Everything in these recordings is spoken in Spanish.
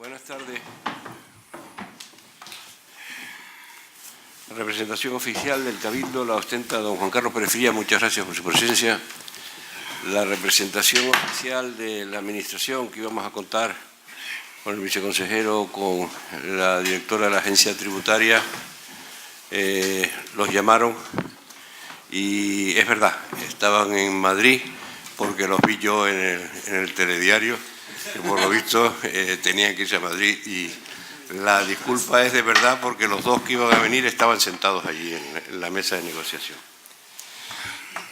Buenas tardes. La representación oficial del Cabildo la ostenta don Juan Carlos Pérez Frías. Muchas gracias por su presencia. La representación oficial de la Administración, que íbamos a contar con el viceconsejero, con la directora de la agencia tributaria, los llamaron y es verdad, estaban en Madrid porque los vi yo en el telediario, que por lo visto tenían que irse a Madrid, y la disculpa es de verdad porque los dos que iban a venir estaban sentados allí en la mesa de negociación.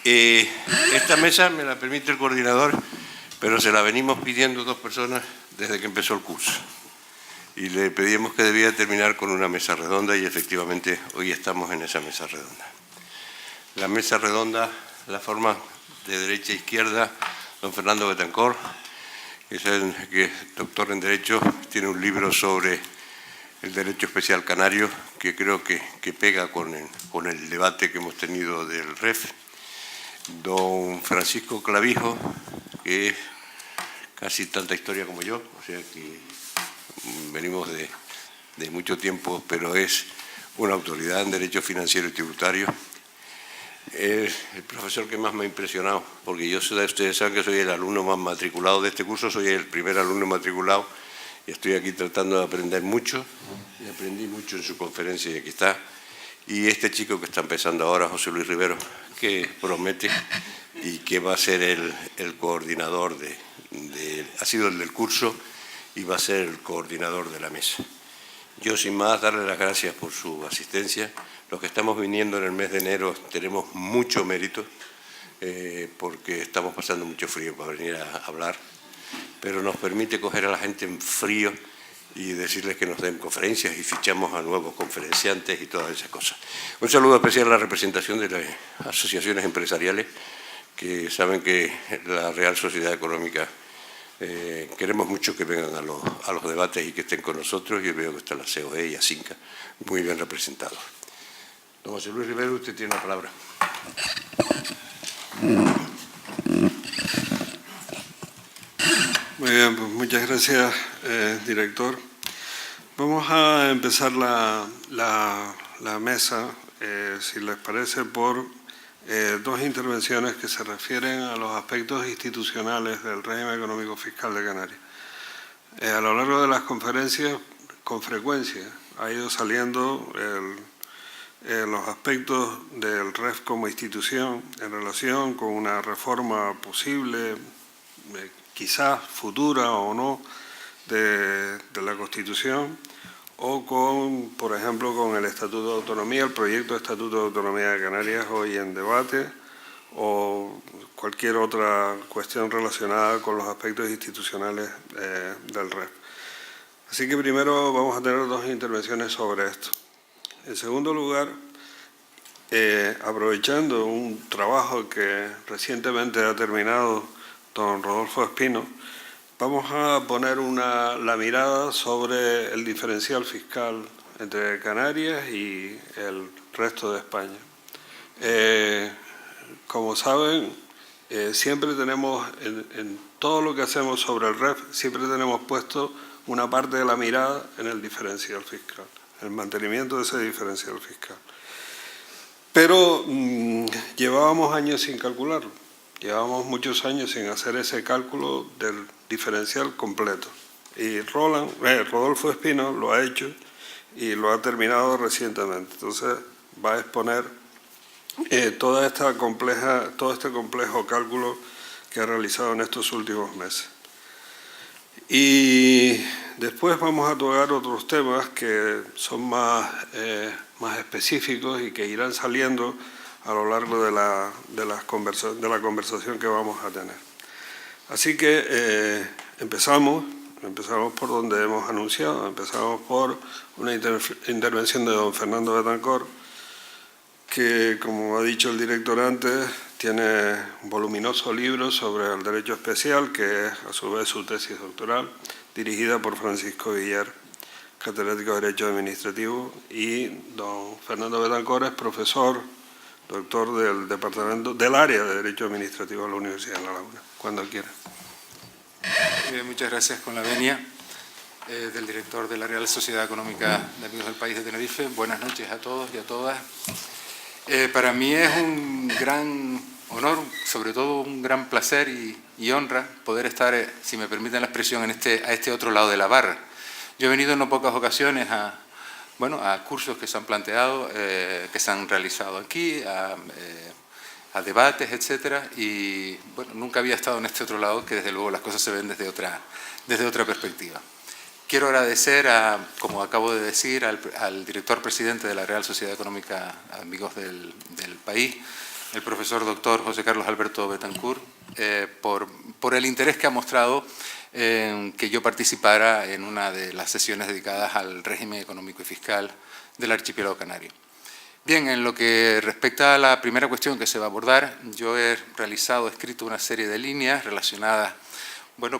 Esta mesa me la permite el coordinador, pero se la venimos pidiendo dos personas desde que empezó el curso. Y le pedíamos que debía terminar con una mesa redonda y efectivamente hoy estamos en esa mesa redonda. La mesa redonda la forma de derecha a izquierda don Fernando Betancor, que es doctor en Derecho, tiene un libro sobre el derecho especial canario que creo que pega con el debate que hemos tenido del REF. Don Francisco Clavijo, que es casi tanta historia como yo, o sea que venimos de mucho tiempo, pero es una autoridad en derecho financiero y tributario. Es el profesor que más me ha impresionado, porque ustedes saben que soy el alumno más matriculado de este curso, soy el primer alumno matriculado y estoy aquí tratando de aprender mucho, y aprendí mucho en su conferencia y aquí está. Y este chico que está empezando ahora, José Luis Rivero, que promete y que va a ser el coordinador ha sido el del curso y va a ser el coordinador de la mesa. Yo, sin más, darle las gracias por su asistencia. Los que estamos viniendo en el mes de enero tenemos mucho mérito porque estamos pasando mucho frío para venir a hablar, pero nos permite coger a la gente en frío y decirles que nos den conferencias y fichamos a nuevos conferenciantes y todas esas cosas. Un saludo especial a la representación de las asociaciones empresariales, que saben que la Real Sociedad Económica queremos mucho que vengan a los debates y que estén con nosotros. Yo veo que está la COE y ASINCA muy bien representados. Don José Luis Rivero, usted tiene la palabra. Muy bien, pues muchas gracias, director. Vamos a empezar la mesa, si les parece, por dos intervenciones que se refieren a los aspectos institucionales del régimen económico fiscal de Canarias. A lo largo de las conferencias, con frecuencia, ha ido saliendo los aspectos del REF como institución en relación con una reforma posible, quizás futura o no, de la Constitución, o con, por ejemplo, con el Estatuto de Autonomía, el proyecto de Estatuto de Autonomía de Canarias hoy en debate, o cualquier otra cuestión relacionada con los aspectos institucionales del REF. Así que primero vamos a tener dos intervenciones sobre esto. En segundo lugar, aprovechando un trabajo que recientemente ha terminado don Rodolfo Espino, vamos a poner la mirada sobre el diferencial fiscal entre Canarias y el resto de España. Como saben, siempre tenemos, en todo lo que hacemos sobre el REF, siempre tenemos puesto una parte de la mirada en el diferencial fiscal, el mantenimiento de ese diferencial fiscal. Pero llevábamos años sin calcularlo, llevábamos muchos años sin hacer ese cálculo del diferencial completo. Y Rodolfo Espino lo ha hecho y lo ha terminado recientemente. Entonces va a exponer todo este complejo cálculo que ha realizado en estos últimos meses. Y después vamos a tocar otros temas que son más específicos y que irán saliendo a lo largo de la conversación que vamos a tener. Así que empezamos por donde hemos anunciado, empezamos por una intervención de don Fernando Betancor, que, como ha dicho el director antes, tiene un voluminoso libro sobre el derecho especial, que es a su vez su tesis doctoral, dirigida por Francisco Villar, catedrático de Derecho Administrativo, y don Fernando Betancor es profesor, doctor del área de Derecho Administrativo de la Universidad de La Laguna, cuando quiera. Muchas gracias con la venia. del director de la Real Sociedad Económica de Amigos del País de Tenerife. Buenas noches a todos y a todas. Para mí es un gran honor, sobre todo un gran placer y honra poder estar, si me permiten la expresión, a este otro lado de la barra. Yo he venido en no pocas ocasiones a cursos que se han planteado, que se han realizado aquí, a debates, etcétera, y bueno, nunca había estado en este otro lado, que desde luego las cosas se ven desde otra perspectiva. Quiero agradecer, como acabo de decir, al director presidente de la Real Sociedad Económica Amigos del País, el profesor doctor José Carlos Alberto Betancourt, por el interés que ha mostrado en que yo participara en una de las sesiones dedicadas al régimen económico y fiscal del archipiélago canario. Bien, en lo que respecta a la primera cuestión que se va a abordar, yo he escrito una serie de líneas relacionadas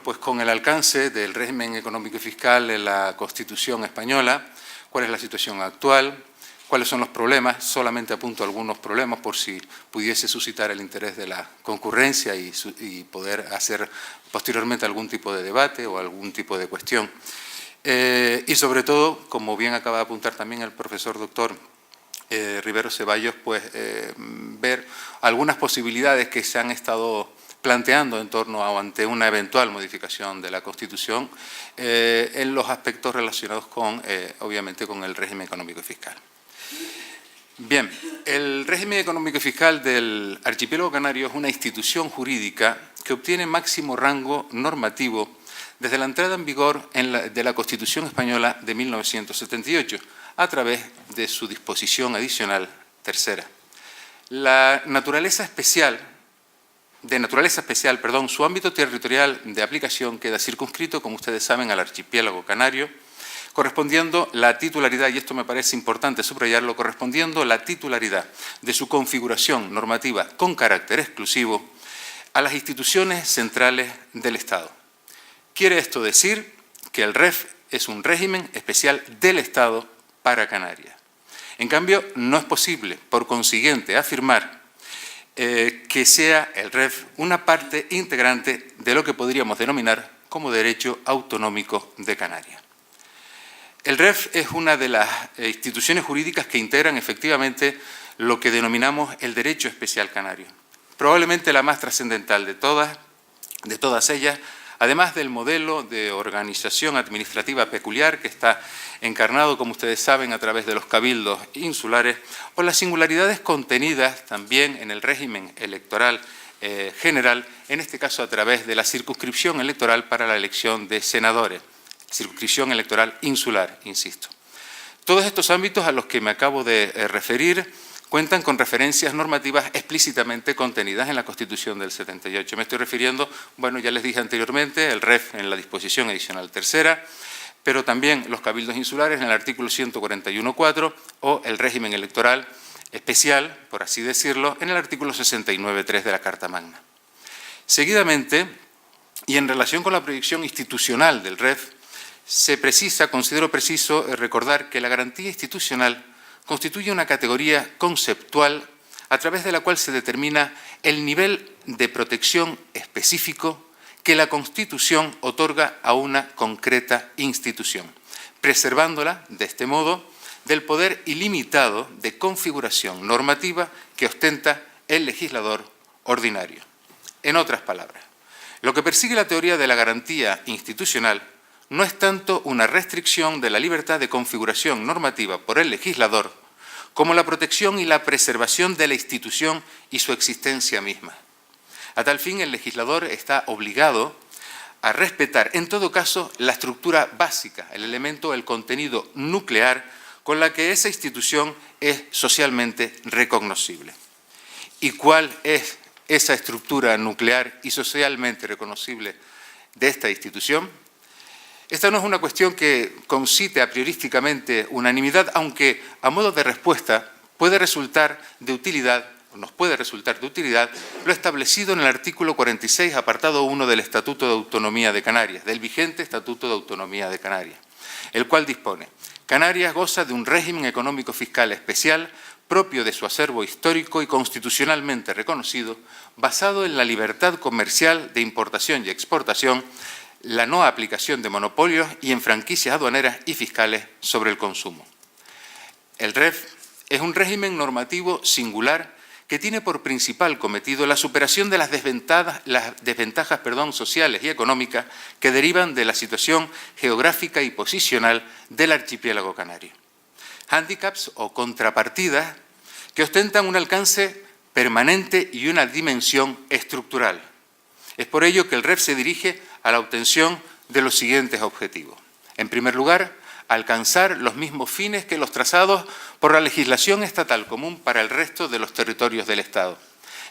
pues con el alcance del régimen económico y fiscal en la Constitución española, cuál es la situación actual, cuáles son los problemas, solamente apunto algunos problemas por si pudiese suscitar el interés de la concurrencia y poder hacer posteriormente algún tipo de debate o algún tipo de cuestión. Y sobre todo, como bien acaba de apuntar también el profesor doctor Rivero Ceballos, pues ver algunas posibilidades que se han estado planteando en torno a ante una eventual modificación de la Constitución en los aspectos relacionados con, obviamente, con el régimen económico y fiscal. Bien, el régimen económico y fiscal del archipiélago canario es una institución jurídica que obtiene máximo rango normativo desde la entrada en vigor de la Constitución española de 1978, a través de su disposición adicional tercera. De naturaleza especial, su ámbito territorial de aplicación queda circunscrito, como ustedes saben, al archipiélago canario, correspondiendo la titularidad, y esto me parece importante subrayarlo, correspondiendo la titularidad de su configuración normativa con carácter exclusivo a las instituciones centrales del Estado. Quiere esto decir que el REF es un régimen especial del Estado para Canarias. En cambio, no es posible, por consiguiente, afirmar que sea el REF una parte integrante de lo que podríamos denominar como derecho autonómico de Canarias. El REF es una de las instituciones jurídicas que integran efectivamente lo que denominamos el derecho especial canario. Probablemente la más trascendental de todas ellas, además del modelo de organización administrativa peculiar que está encarnado, como ustedes saben, a través de los cabildos insulares, o las singularidades contenidas también en el régimen electoral general, en este caso a través de la circunscripción electoral para la elección de senadores, circunscripción electoral insular, insisto. Todos estos ámbitos a los que me acabo de referir cuentan con referencias normativas explícitamente contenidas en la Constitución del 78. Me estoy refiriendo, bueno, ya les dije anteriormente, el REF en la disposición adicional tercera, pero también los cabildos insulares en el artículo 141.4 o el régimen electoral especial, por así decirlo, en el artículo 69.3 de la Carta Magna. Seguidamente, y en relación con la proyección institucional del REF, considero preciso recordar que la garantía institucional constituye una categoría conceptual a través de la cual se determina el nivel de protección específico que la Constitución otorga a una concreta institución, preservándola, de este modo, del poder ilimitado de configuración normativa que ostenta el legislador ordinario. En otras palabras, lo que persigue la teoría de la garantía institucional no es tanto una restricción de la libertad de configuración normativa por el legislador, como la protección y la preservación de la institución y su existencia misma. A tal fin, el legislador está obligado a respetar, en todo caso, la estructura básica, el elemento, el contenido nuclear con la que esa institución es socialmente recognoscible. ¿Y cuál es esa estructura nuclear y socialmente reconocible de esta institución? Esta no es una cuestión que concite a priorísticamente unanimidad, aunque a modo de respuesta puede resultar de utilidad, nos puede resultar de utilidad, lo establecido en el artículo 46, apartado 1 del Estatuto de Autonomía de Canarias, del vigente Estatuto de Autonomía de Canarias, el cual dispone: Canarias goza de un régimen económico fiscal especial propio de su acervo histórico y constitucionalmente reconocido, basado en la libertad comercial de importación y exportación, la no aplicación de monopolios y en franquicias aduaneras y fiscales sobre el consumo. El REF es un régimen normativo singular que tiene por principal cometido la superación de las desventajas sociales y económicas que derivan de la situación geográfica y posicional del archipiélago canario. Hándicaps o contrapartidas que ostentan un alcance permanente y una dimensión estructural. Es por ello que el REF se dirige a la obtención de los siguientes objetivos. En primer lugar, alcanzar los mismos fines que los trazados por la legislación estatal común para el resto de los territorios del Estado.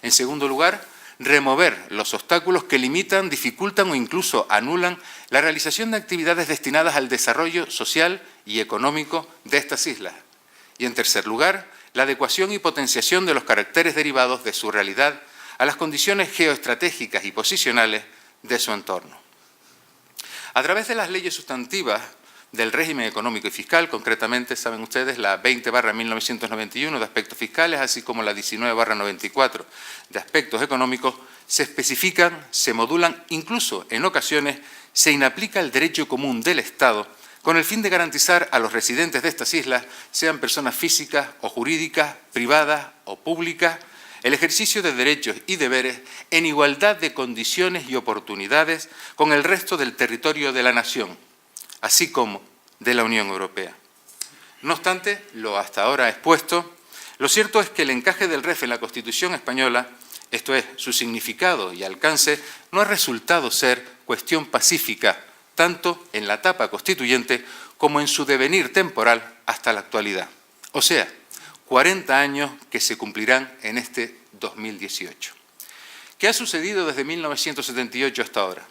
En segundo lugar, remover los obstáculos que limitan, dificultan o incluso anulan la realización de actividades destinadas al desarrollo social y económico de estas islas. Y en tercer lugar, la adecuación y potenciación de los caracteres derivados de su realidad a las condiciones geoestratégicas y posicionales de su entorno. A través de las leyes sustantivas del régimen económico y fiscal, concretamente, saben ustedes, la 20/1991 de aspectos fiscales, así como la 19/94 de aspectos económicos, se especifican, se modulan, incluso en ocasiones se inaplica el derecho común del Estado con el fin de garantizar a los residentes de estas islas, sean personas físicas o jurídicas, privadas o públicas, el ejercicio de derechos y deberes en igualdad de condiciones y oportunidades con el resto del territorio de la nación, así como de la Unión Europea. No obstante, lo hasta ahora expuesto, lo cierto es que el encaje del REF en la Constitución española, esto es, su significado y alcance, no ha resultado ser cuestión pacífica, tanto en la etapa constituyente como en su devenir temporal hasta la actualidad. O sea, 40 años que se cumplirán en este 2018. ¿Qué ha sucedido desde 1978 hasta ahora?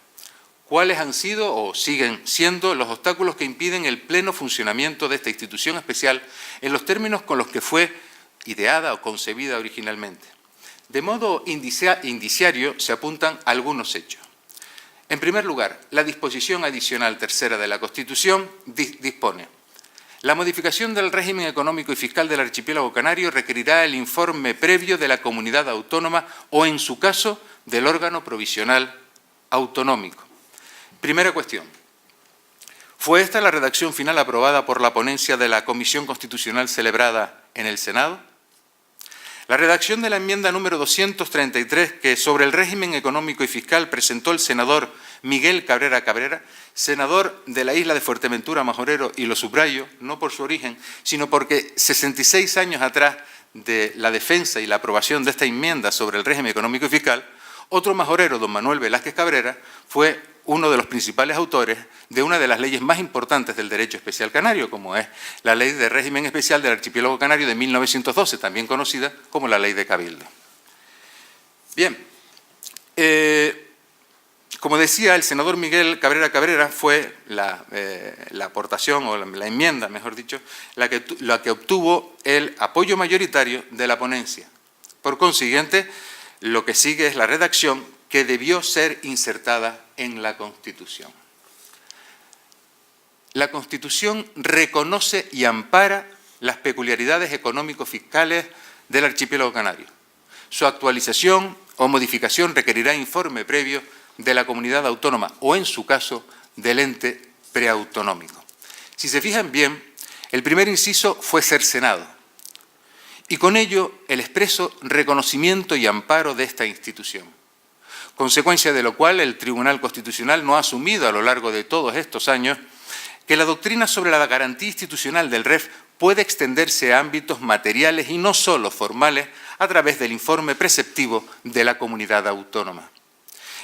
¿Cuáles han sido o siguen siendo los obstáculos que impiden el pleno funcionamiento de esta institución especial en los términos con los que fue ideada o concebida originalmente? De modo indiciario se apuntan algunos hechos. En primer lugar, la disposición adicional tercera de la Constitución dispone: la modificación del régimen económico y fiscal del archipiélago canario requerirá el informe previo de la comunidad autónoma o, en su caso, del órgano provisional autonómico. Primera cuestión. ¿Fue esta la redacción final aprobada por la ponencia de la Comisión Constitucional celebrada en el Senado? La redacción de la enmienda número 233 que sobre el régimen económico y fiscal presentó el senador Miguel Cabrera Cabrera, senador de la isla de Fuerteventura Majorero, y lo subrayo, no por su origen, sino porque 66 años atrás de la defensa y la aprobación de esta enmienda sobre el régimen económico y fiscal, otro majorero, don Manuel Velázquez Cabrera, fue uno de los principales autores de una de las leyes más importantes del derecho especial canario, como es la Ley de Régimen Especial del Archipiélago Canario de 1912, también conocida como la Ley de Cabildo. Bien, como decía, el senador Miguel Cabrera Cabrera fue la aportación, o la enmienda, mejor dicho, la que obtuvo el apoyo mayoritario de la ponencia. Por consiguiente, lo que sigue es la redacción que debió ser insertada en la Constitución. La Constitución reconoce y ampara las peculiaridades económico-fiscales del archipiélago canario. Su actualización o modificación requerirá informe previo de la comunidad autónoma o, en su caso, del ente preautonómico. Si se fijan bien, el primer inciso fue cercenado y con ello el expreso reconocimiento y amparo de esta institución, consecuencia de lo cual el Tribunal Constitucional no ha asumido a lo largo de todos estos años que la doctrina sobre la garantía institucional del REF puede extenderse a ámbitos materiales y no solo formales a través del informe preceptivo de la comunidad autónoma.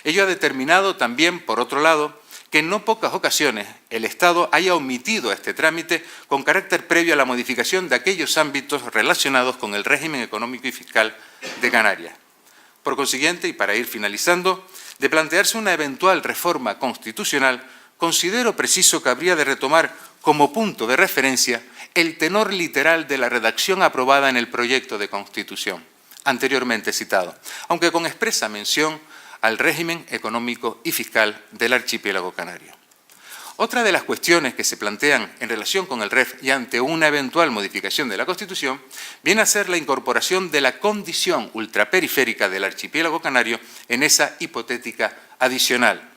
Ello ha determinado también, por otro lado, que en no pocas ocasiones el Estado haya omitido este trámite con carácter previo a la modificación de aquellos ámbitos relacionados con el régimen económico y fiscal de Canarias. Por consiguiente, y para ir finalizando, de plantearse una eventual reforma constitucional, considero preciso que habría de retomar como punto de referencia el tenor literal de la redacción aprobada en el proyecto de Constitución, anteriormente citado, aunque con expresa mención al régimen económico y fiscal del archipiélago canario. Otra de las cuestiones que se plantean en relación con el REF y ante una eventual modificación de la Constitución viene a ser la incorporación de la condición ultraperiférica del archipiélago canario en esa hipotética adicional.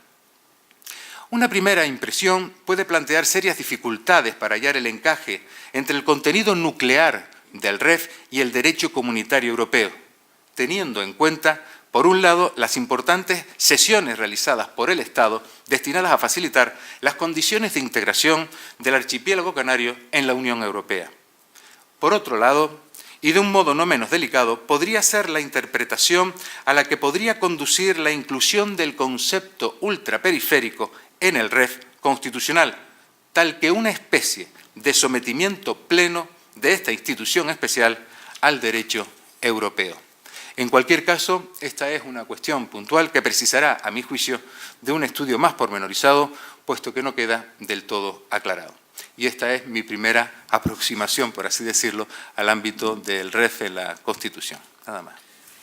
Una primera impresión puede plantear serias dificultades para hallar el encaje entre el contenido nuclear del REF y el derecho comunitario europeo, teniendo en cuenta, por un lado, las importantes cesiones realizadas por el Estado destinadas a facilitar las condiciones de integración del archipiélago canario en la Unión Europea. Por otro lado, y de un modo no menos delicado, podría ser la interpretación a la que podría conducir la inclusión del concepto ultraperiférico en el REF constitucional, tal que una especie de sometimiento pleno de esta institución especial al derecho europeo. En cualquier caso, esta es una cuestión puntual que precisará, a mi juicio, de un estudio más pormenorizado, puesto que no queda del todo aclarado. Y esta es mi primera aproximación, por así decirlo, al ámbito del REF en la Constitución. Nada más.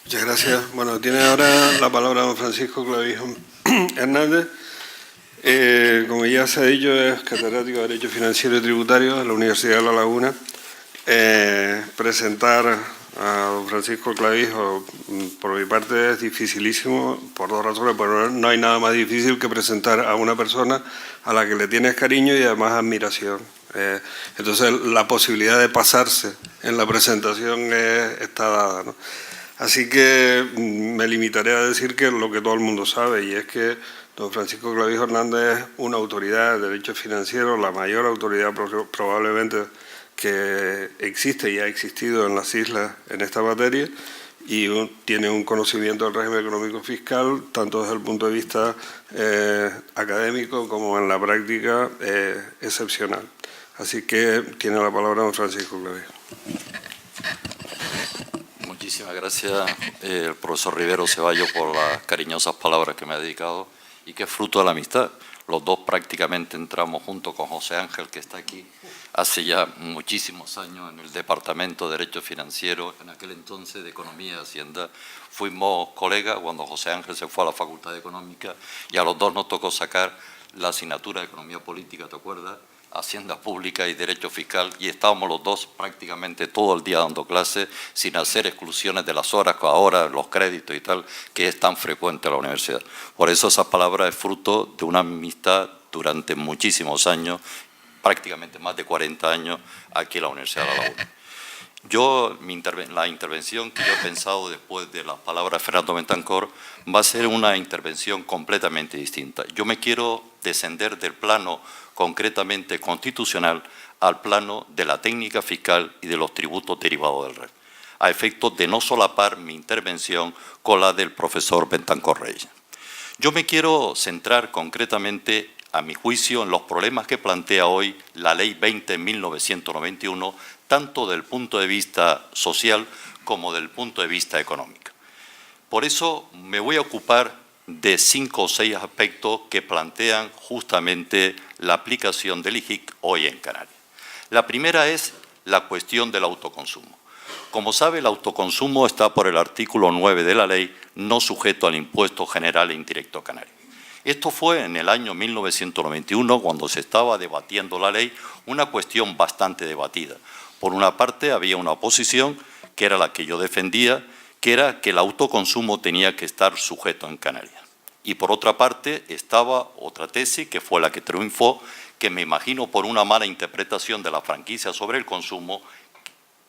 Muchas gracias. Bueno, tiene ahora la palabra don Francisco Clavijo Hernández. Como ya se ha dicho, es catedrático de Derecho Financiero y Tributario de la Universidad de La Laguna. Presentar a don Francisco Clavijo, por mi parte, es dificilísimo, por dos razones, pero no hay nada más difícil que presentar a una persona a la que le tienes cariño y además admiración. Entonces, la posibilidad de pasarse en la presentación está dada, ¿no? Así que me limitaré a decir que lo que todo el mundo sabe, y es que don Francisco Clavijo Hernández es una autoridad de derecho financiero, la mayor autoridad probablemente que existe y ha existido en las islas en esta materia, y tiene un conocimiento del régimen económico fiscal, tanto desde el punto de vista académico como en la práctica, excepcional. Así que tiene la palabra don Francisco Clavijo. Muchísimas gracias, el profesor Rivero Ceballos, por las cariñosas palabras que me ha dedicado y que es fruto de la amistad. Los dos prácticamente entramos junto con José Ángel, que está aquí, hace ya muchísimos años en el Departamento de Derecho Financiero, en aquel entonces de Economía y Hacienda. Fuimos colegas cuando José Ángel se fue a la Facultad de Económica y a los dos nos tocó sacar la asignatura de Economía Política, ¿te acuerdas? Hacienda Pública y Derecho Fiscal, y estábamos los dos prácticamente todo el día dando clases sin hacer exclusiones de las horas, ahora los créditos y tal, que es tan frecuente en la universidad. Por eso esas palabras es fruto de una amistad durante muchísimos años, prácticamente más de 40 años aquí en la Universidad de La Laguna. La intervención que yo he pensado después de las palabras de Fernando Bentancor va a ser una intervención completamente distinta. Yo me quiero descender del plano concretamente constitucional al plano de la técnica fiscal y de los tributos derivados del REF, a efectos de no solapar mi intervención con la del profesor Bentancor Reyes. Yo me quiero centrar concretamente, a mi juicio, en los problemas que plantea hoy la Ley 20/1991, tanto del punto de vista social como del punto de vista económico. Por eso me voy a ocupar de 5 o 6 aspectos que plantean justamente la aplicación del IGIC hoy en Canarias. La primera es la cuestión del autoconsumo. Como sabe, el autoconsumo está por el artículo 9 de la ley, no sujeto al impuesto general e indirecto canario. Esto fue en el año 1991, cuando se estaba debatiendo la ley, una cuestión bastante debatida. Por una parte, había una oposición, que era la que yo defendía, que era que el autoconsumo tenía que estar sujeto en Canarias. Y por otra parte, estaba otra tesis, que fue la que triunfó, que me imagino por una mala interpretación de la franquicia sobre el consumo,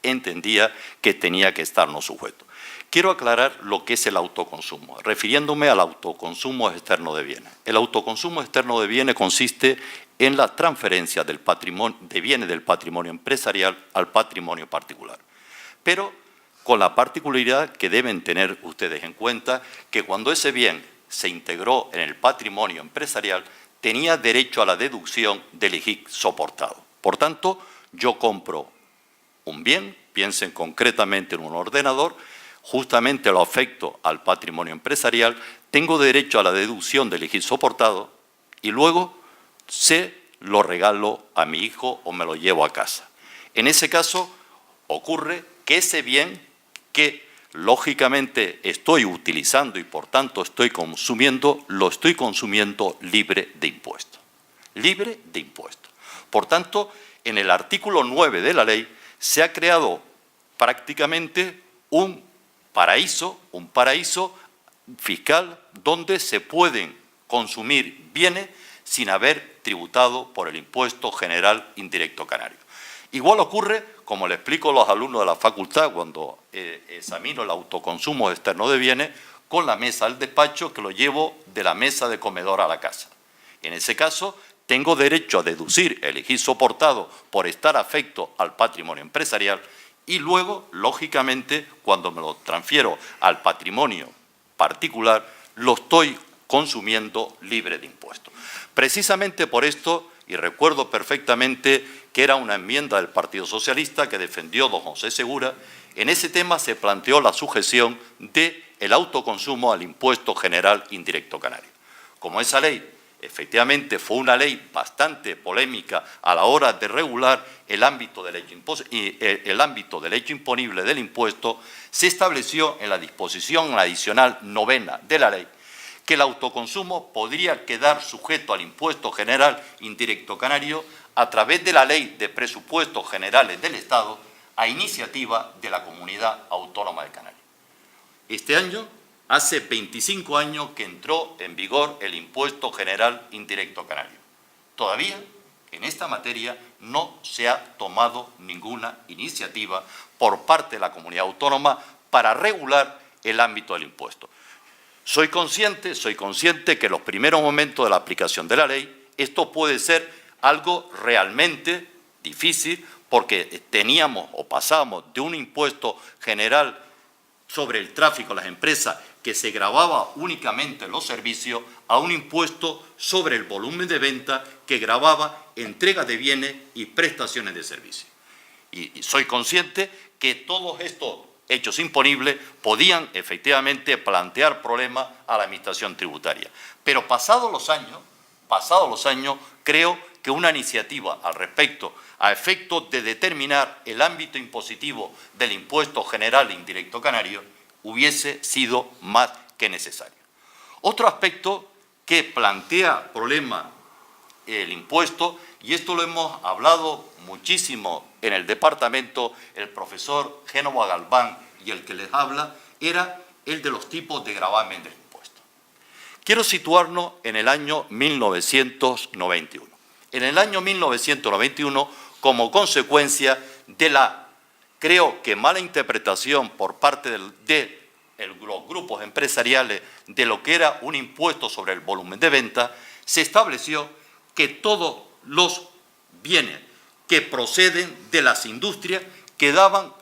entendía que tenía que estar no sujeto. Quiero aclarar lo que es el autoconsumo, refiriéndome al autoconsumo externo de bienes. El autoconsumo externo de bienes consiste en la transferencia del patrimonio, de bienes del patrimonio empresarial al patrimonio particular. Pero con la particularidad que deben tener ustedes en cuenta que cuando ese bien se integró en el patrimonio empresarial, tenía derecho a la deducción del IGIC soportado. Por tanto, yo compro un bien, piensen concretamente en un ordenador, justamente lo afecto al patrimonio empresarial, tengo derecho a la deducción del IGIC soportado y luego se lo regalo a mi hijo o me lo llevo a casa. En ese caso, ocurre que ese bien que lógicamente estoy utilizando y por tanto estoy consumiendo, lo estoy consumiendo libre de impuestos. Libre de impuestos. Por tanto, en el artículo 9 de la ley se ha creado prácticamente un paraíso fiscal donde se pueden consumir bienes sin haber tributado por el impuesto general indirecto canario. Igual ocurre, como le explico a los alumnos de la facultad cuando examino el autoconsumo externo de bienes, con la mesa al despacho, que lo llevo de la mesa de comedor a la casa. En ese caso, tengo derecho a deducir el IGI soportado por estar afecto al patrimonio empresarial y luego, lógicamente, cuando me lo transfiero al patrimonio particular, lo estoy consumiendo libre de impuestos. Precisamente por esto, y recuerdo perfectamente que era una enmienda del Partido Socialista que defendió don José Segura, en ese tema se planteó la sujeción del autoconsumo al impuesto general indirecto canario. Como esa ley efectivamente fue una ley bastante polémica a la hora de regular el ámbito del hecho imponible del impuesto, se estableció en la disposición adicional 9ª de la ley que el autoconsumo podría quedar sujeto al impuesto general indirecto canario a través de la Ley de Presupuestos Generales del Estado a iniciativa de la Comunidad Autónoma de Canarias. Este año, hace 25 años que entró en vigor el impuesto general indirecto canario. Todavía, en esta materia, no se ha tomado ninguna iniciativa por parte de la Comunidad Autónoma para regular el ámbito del impuesto. Soy consciente que en los primeros momentos de la aplicación de la ley esto puede ser algo realmente difícil porque teníamos o pasábamos de un impuesto general sobre el tráfico de las empresas que se gravaba únicamente en los servicios a un impuesto sobre el volumen de venta que gravaba entrega de bienes y prestaciones de servicios. Y soy consciente que todos estos hechos imponibles podían efectivamente plantear problemas a la Administración tributaria. Pero pasados los años, creo que una iniciativa al respecto, a efectos de determinar el ámbito impositivo del impuesto general indirecto canario, hubiese sido más que necesario. Otro aspecto que plantea problema el impuesto, y esto lo hemos hablado muchísimo en el departamento, el profesor Génova Galván y el que les habla, era el de los tipos de gravamen del impuesto. Quiero situarnos en el año 1991. En el año 1991, como consecuencia de la, creo que mala interpretación por parte de los grupos empresariales de lo que era un impuesto sobre el volumen de venta, se estableció que todos los bienes que proceden de las industrias quedaban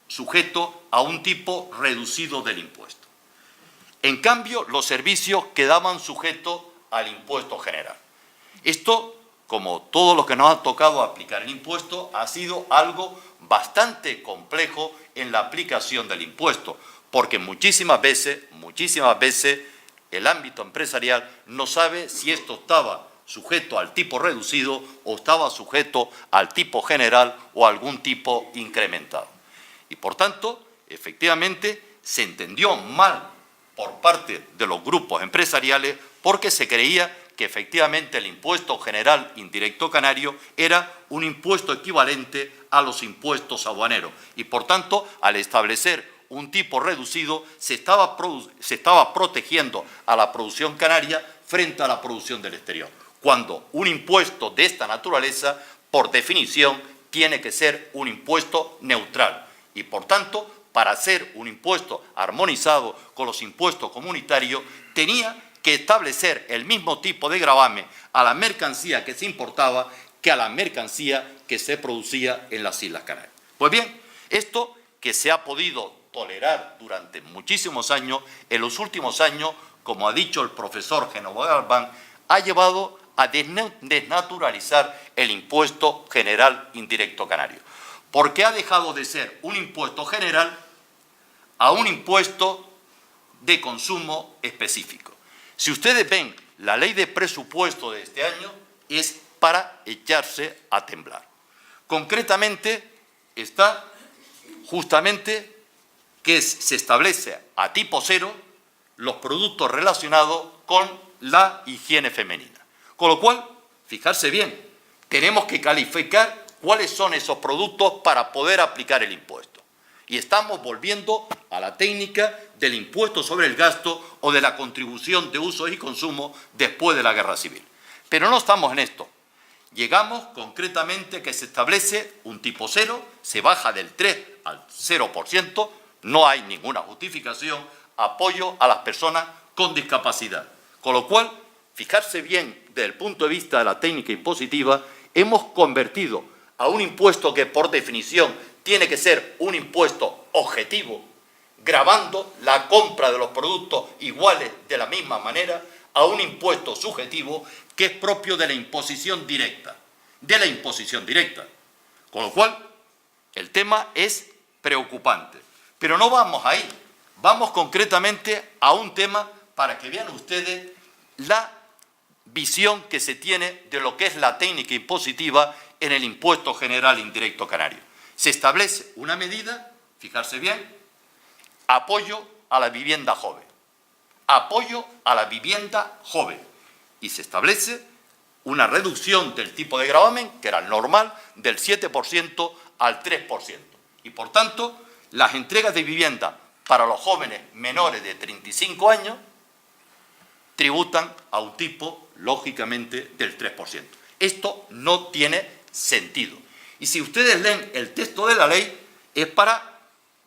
sujetos a un tipo reducido del impuesto. En cambio, los servicios quedaban sujetos al impuesto general. Esto, como todo lo que nos ha tocado aplicar el impuesto, ha sido algo bastante complejo en la aplicación del impuesto, porque muchísimas veces el ámbito empresarial no sabe si esto estaba sujeto al tipo reducido o estaba sujeto al tipo general o a algún tipo incrementado. Y por tanto, efectivamente, se entendió mal por parte de los grupos empresariales porque se creía que efectivamente el impuesto general indirecto canario era un impuesto equivalente a los impuestos aduaneros y por tanto, al establecer un tipo reducido, se estaba protegiendo a la producción canaria frente a la producción del exterior, cuando un impuesto de esta naturaleza, por definición, tiene que ser un impuesto neutral y por tanto, para ser un impuesto armonizado con los impuestos comunitarios, tenía que establecer el mismo tipo de gravamen a la mercancía que se importaba que a la mercancía que se producía en las Islas Canarias. Pues bien, esto que se ha podido tolerar durante muchísimos años, en los últimos años, como ha dicho el profesor Génova Galván, ha llevado a desnaturalizar el impuesto general indirecto canario, porque ha dejado de ser un impuesto general a un impuesto de consumo específico. Si ustedes ven la ley de presupuesto de este año, es para echarse a temblar. Concretamente, está justamente que se establece a tipo cero los productos relacionados con la higiene femenina. Con lo cual, fijarse bien, tenemos que calificar cuáles son esos productos para poder aplicar el impuesto. Y estamos volviendo a la técnica del impuesto sobre el gasto o de la contribución de usos y consumo después de la Guerra Civil. Pero no estamos en esto. Llegamos concretamente que se establece un tipo cero, se baja del 3 al 0%, no hay ninguna justificación, apoyo a las personas con discapacidad. Con lo cual, fijarse bien desde el punto de vista de la técnica impositiva, hemos convertido a un impuesto que por definición tiene que ser un impuesto objetivo, gravando la compra de los productos iguales de la misma manera, a un impuesto subjetivo que es propio de la imposición directa. Con lo cual, el tema es preocupante. Pero no vamos ahí, vamos concretamente a un tema para que vean ustedes la visión que se tiene de lo que es la técnica impositiva en el impuesto general indirecto canario. Se establece una medida, fijarse bien, apoyo a la vivienda joven. Apoyo a la vivienda joven. Y se establece una reducción del tipo de gravamen, que era el normal, del 7% al 3%. Y por tanto, las entregas de vivienda para los jóvenes menores de 35 años tributan a un tipo, lógicamente, del 3%. Esto no tiene sentido. Y si ustedes leen el texto de la ley, es para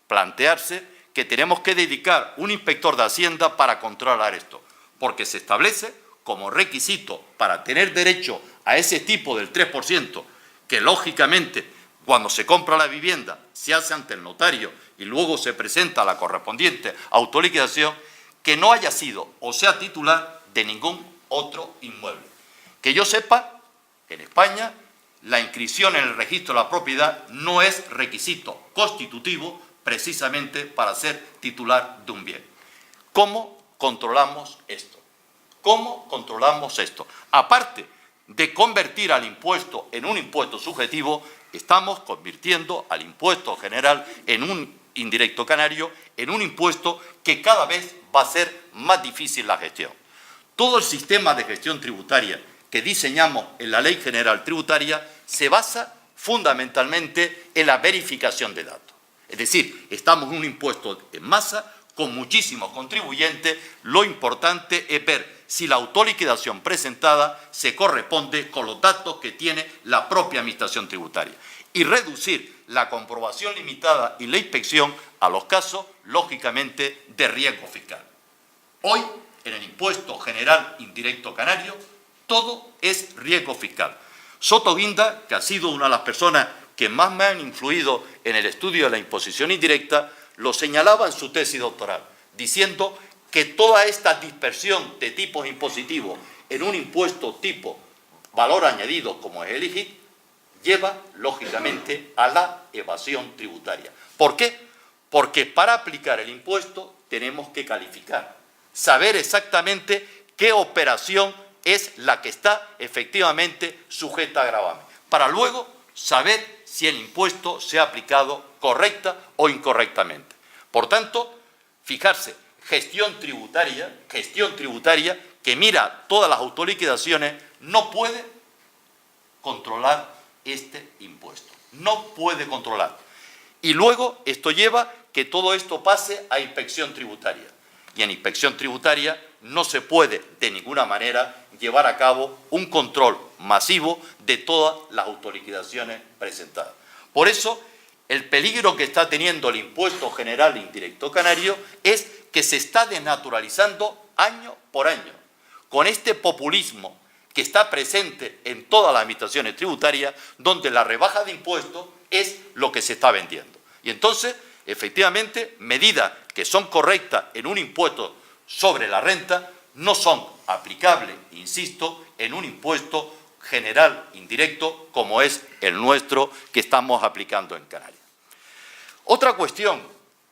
plantearse que tenemos que dedicar un inspector de Hacienda para controlar esto, porque se establece como requisito para tener derecho a ese tipo del 3%, que lógicamente cuando se compra la vivienda se hace ante el notario y luego se presenta la correspondiente autoliquidación, que no haya sido o sea titular de ningún otro inmueble. Que yo sepa, en España la inscripción en el registro de la propiedad no es requisito constitutivo precisamente para ser titular de un bien. ¿Cómo controlamos esto? ¿Cómo controlamos esto? Aparte de convertir al impuesto en un impuesto subjetivo, estamos convirtiendo al impuesto general en un indirecto canario, en un impuesto que cada vez va a ser más difícil la gestión. Todo el sistema de gestión tributaria que diseñamos en la Ley General Tributaria se basa fundamentalmente en la verificación de datos. Es decir, estamos en un impuesto en masa con muchísimos contribuyentes. Lo importante es ver si la autoliquidación presentada se corresponde con los datos que tiene la propia Administración Tributaria y reducir la comprobación limitada y la inspección a los casos, lógicamente, de riesgo fiscal. Hoy, en el impuesto general indirecto canario, todo es riesgo fiscal. Soto Guinda, que ha sido una de las personas que más me han influido en el estudio de la imposición indirecta, lo señalaba en su tesis doctoral, diciendo que toda esta dispersión de tipos impositivos en un impuesto tipo valor añadido como es el IGIC, lleva, lógicamente, a la evasión tributaria. ¿Por qué? Porque para aplicar el impuesto tenemos que calificar, saber exactamente qué operación es la que está efectivamente sujeta a gravamen, para luego saber si el impuesto se ha aplicado correcta o incorrectamente. Por tanto, fijarse, gestión tributaria que mira todas las autoliquidaciones, no puede controlar este impuesto, no puede controlar. Y luego esto lleva que todo esto pase a inspección tributaria. Y en inspección tributaria no se puede de ninguna manera llevar a cabo un control masivo de todas las autoliquidaciones presentadas. Por eso, el peligro que está teniendo el impuesto general indirecto canario es que se está desnaturalizando año por año, con este populismo que está presente en todas las administraciones tributarias, donde la rebaja de impuestos es lo que se está vendiendo. Y entonces, efectivamente, medidas que son correctas en un impuesto sobre la renta no son aplicables, insisto, en un impuesto general indirecto como es el nuestro que estamos aplicando en Canarias. Otra cuestión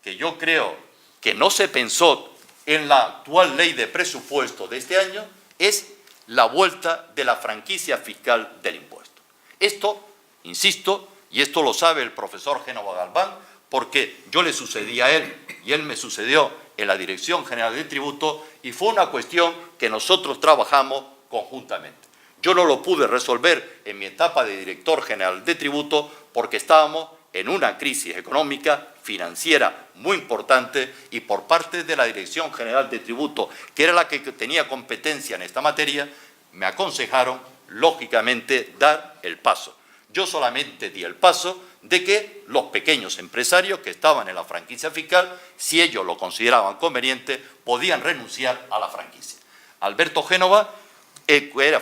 que yo creo que no se pensó en la actual ley de presupuesto de este año es la vuelta de la franquicia fiscal del impuesto. Esto, insisto, y esto lo sabe el profesor Génova Galván, porque yo le sucedí a él y él me sucedió en la Dirección General de Tributo y fue una cuestión que nosotros trabajamos conjuntamente. Yo no lo pude resolver en mi etapa de Director General de Tributo porque estábamos en una crisis económica, financiera muy importante y por parte de la Dirección General de Tributos, que era la que tenía competencia en esta materia, me aconsejaron, lógicamente, dar el paso. Yo solamente di el paso de que los pequeños empresarios que estaban en la franquicia fiscal, si ellos lo consideraban conveniente, podían renunciar a la franquicia. Alberto Génova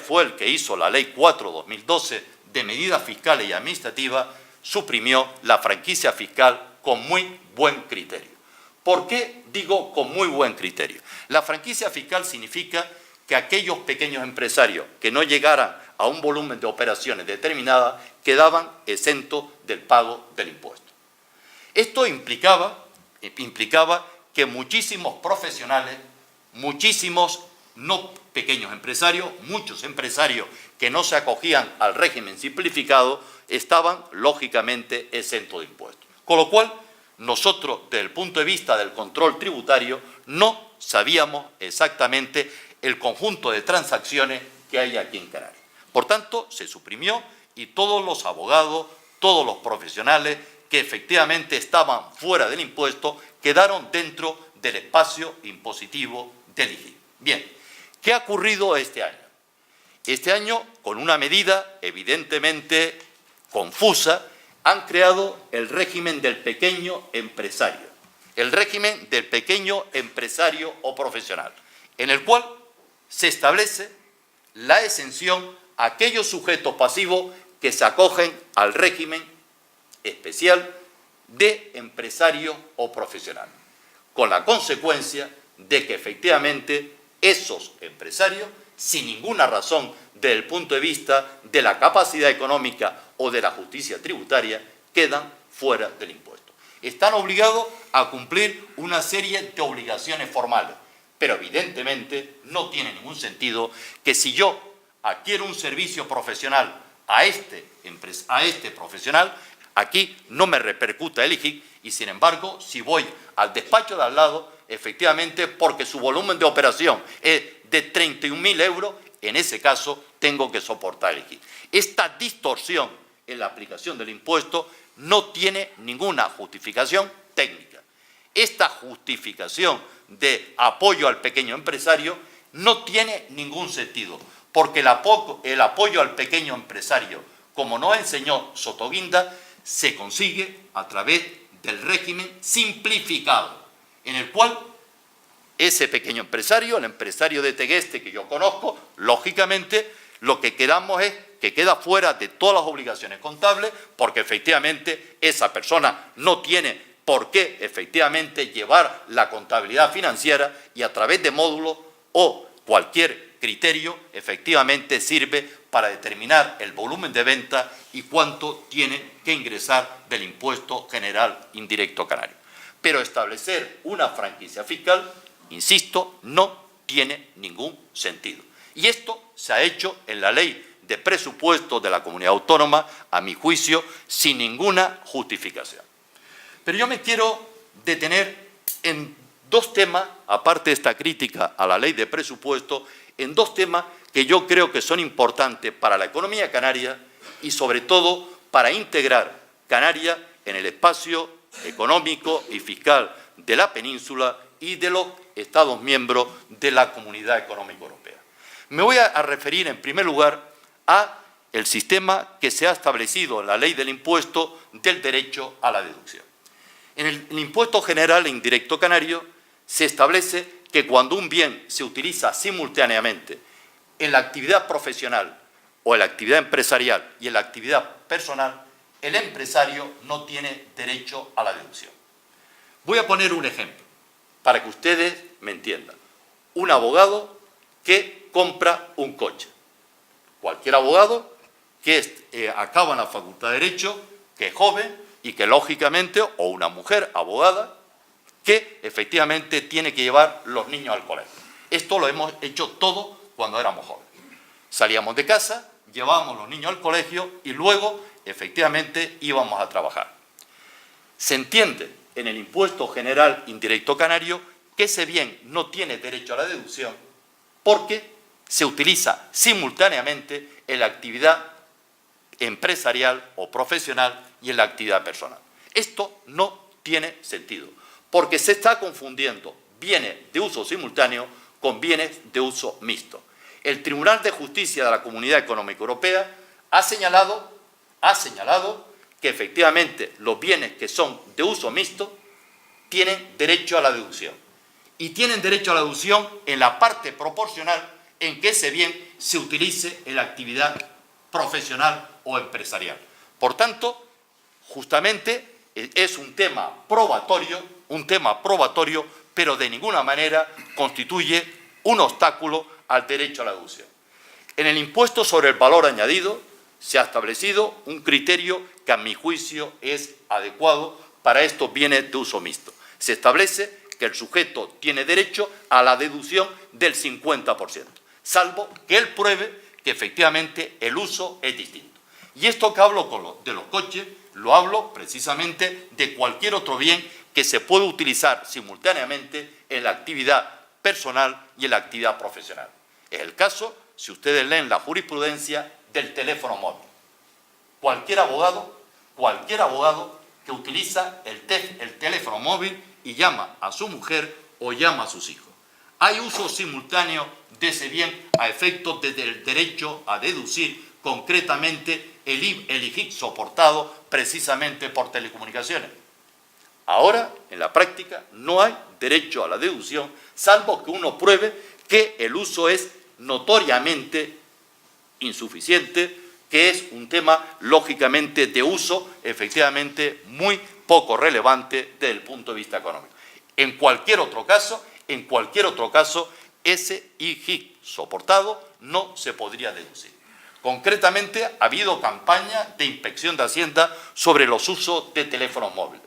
fue el que hizo la Ley 4/2012 de medidas fiscales y administrativas, suprimió la franquicia fiscal con muy buen criterio. ¿Por qué digo con muy buen criterio? La franquicia fiscal significa que aquellos pequeños empresarios que no llegaran a un volumen de operaciones determinada quedaban exentos del pago del impuesto. Esto implicaba que muchísimos profesionales, muchísimos no pequeños empresarios, muchos empresarios que no se acogían al régimen simplificado, estaban lógicamente exentos de impuestos. Con lo cual, nosotros, desde el punto de vista del control tributario, no sabíamos exactamente el conjunto de transacciones que hay aquí en Canarias. Por tanto, se suprimió y todos los abogados, todos los profesionales que efectivamente estaban fuera del impuesto quedaron dentro del espacio impositivo del IGI. Bien, ¿qué ha ocurrido este año? Este año, con una medida evidentemente confusa, han creado el régimen del pequeño empresario, el régimen del pequeño empresario o profesional, en el cual se establece la exención a aquellos sujetos pasivos que se acogen al régimen especial de empresario o profesional, con la consecuencia de que efectivamente esos empresarios, sin ninguna razón desde el punto de vista de la capacidad económica o de la justicia tributaria, quedan fuera del impuesto. Están obligados a cumplir una serie de obligaciones formales, pero evidentemente no tiene ningún sentido que si yo adquiero un servicio profesional a este profesional, aquí no me repercuta el IGIC y sin embargo, si voy al despacho de al lado, efectivamente, porque su volumen de operación es de 31.000 euros, en ese caso tengo que soportar el IGIC. Esta distorsión en la aplicación del impuesto no tiene ninguna justificación técnica. Esta justificación de apoyo al pequeño empresario no tiene ningún sentido, porque el apoyo al pequeño empresario, como nos enseñó Sotoguinda, se consigue a través del régimen simplificado, en el cual ese pequeño empresario, el empresario de Tegueste que yo conozco, lógicamente lo que quedamos es que queda fuera de todas las obligaciones contables, porque efectivamente esa persona no tiene por qué efectivamente llevar la contabilidad financiera y a través de módulos o cualquier criterio efectivamente sirve para determinar el volumen de venta y cuánto tiene que ingresar del impuesto general indirecto canario. Pero establecer una franquicia fiscal, insisto, no tiene ningún sentido. Y esto se ha hecho en la Ley de Presupuestos de la Comunidad Autónoma, a mi juicio, sin ninguna justificación. Pero yo me quiero detener en dos temas, aparte de esta crítica a la Ley de Presupuestos, en dos temas que yo creo que son importantes para la economía canaria y sobre todo para integrar Canarias en el espacio económico y fiscal de la península y de los Estados miembros de la Comunidad Económica Europea. Me voy a referir en primer lugar a el sistema que se ha establecido en la Ley del Impuesto del derecho a la deducción. En el Impuesto General e Indirecto Canario se establece que cuando un bien se utiliza simultáneamente en la actividad profesional o en la actividad empresarial y en la actividad personal, el empresario no tiene derecho a la deducción. Voy a poner un ejemplo para que ustedes me entiendan. Un abogado que compra un coche. Cualquier abogado que acaba en la Facultad de Derecho, que es joven y que lógicamente, o una mujer abogada, que efectivamente tiene que llevar los niños al colegio. Esto lo hemos hecho todo cuando éramos jóvenes. Salíamos de casa, llevábamos los niños al colegio y luego efectivamente íbamos a trabajar. Se entiende en el Impuesto General Indirecto Canario que ese bien no tiene derecho a la deducción porque se utiliza simultáneamente en la actividad empresarial o profesional y en la actividad personal. Esto no tiene sentido, porque se está confundiendo bienes de uso simultáneo con bienes de uso mixto. El Tribunal de Justicia de la Comunidad Económica Europea ha señalado que efectivamente los bienes que son de uso mixto tienen derecho a la deducción. Y tienen derecho a la deducción en la parte proporcional en que ese bien se utilice en la actividad profesional o empresarial. Por tanto, justamente es un tema probatorio, pero de ninguna manera constituye un obstáculo al derecho a la deducción. En el impuesto sobre el valor añadido se ha establecido un criterio que a mi juicio es adecuado para estos bienes de uso mixto. Se establece que el sujeto tiene derecho a la deducción del 50%, salvo que él pruebe que efectivamente el uso es distinto. Y esto que hablo de los coches, lo hablo precisamente de cualquier otro bien que se puede utilizar simultáneamente en la actividad personal y en la actividad profesional. Es el caso, si ustedes leen la jurisprudencia, del teléfono móvil. Cualquier abogado que utiliza el teléfono móvil y llama a su mujer o llama a sus hijos. Hay uso simultáneo de ese bien a efectos del derecho a deducir concretamente el IGIC soportado precisamente por telecomunicaciones. Ahora, en la práctica, no hay derecho a la deducción, salvo que uno pruebe que el uso es notoriamente insuficiente, que es un tema, lógicamente, de uso, efectivamente, muy poco relevante desde el punto de vista económico. En cualquier otro caso, ese IGIC soportado no se podría deducir. Concretamente, ha habido campaña de inspección de Hacienda sobre los usos de teléfonos móviles.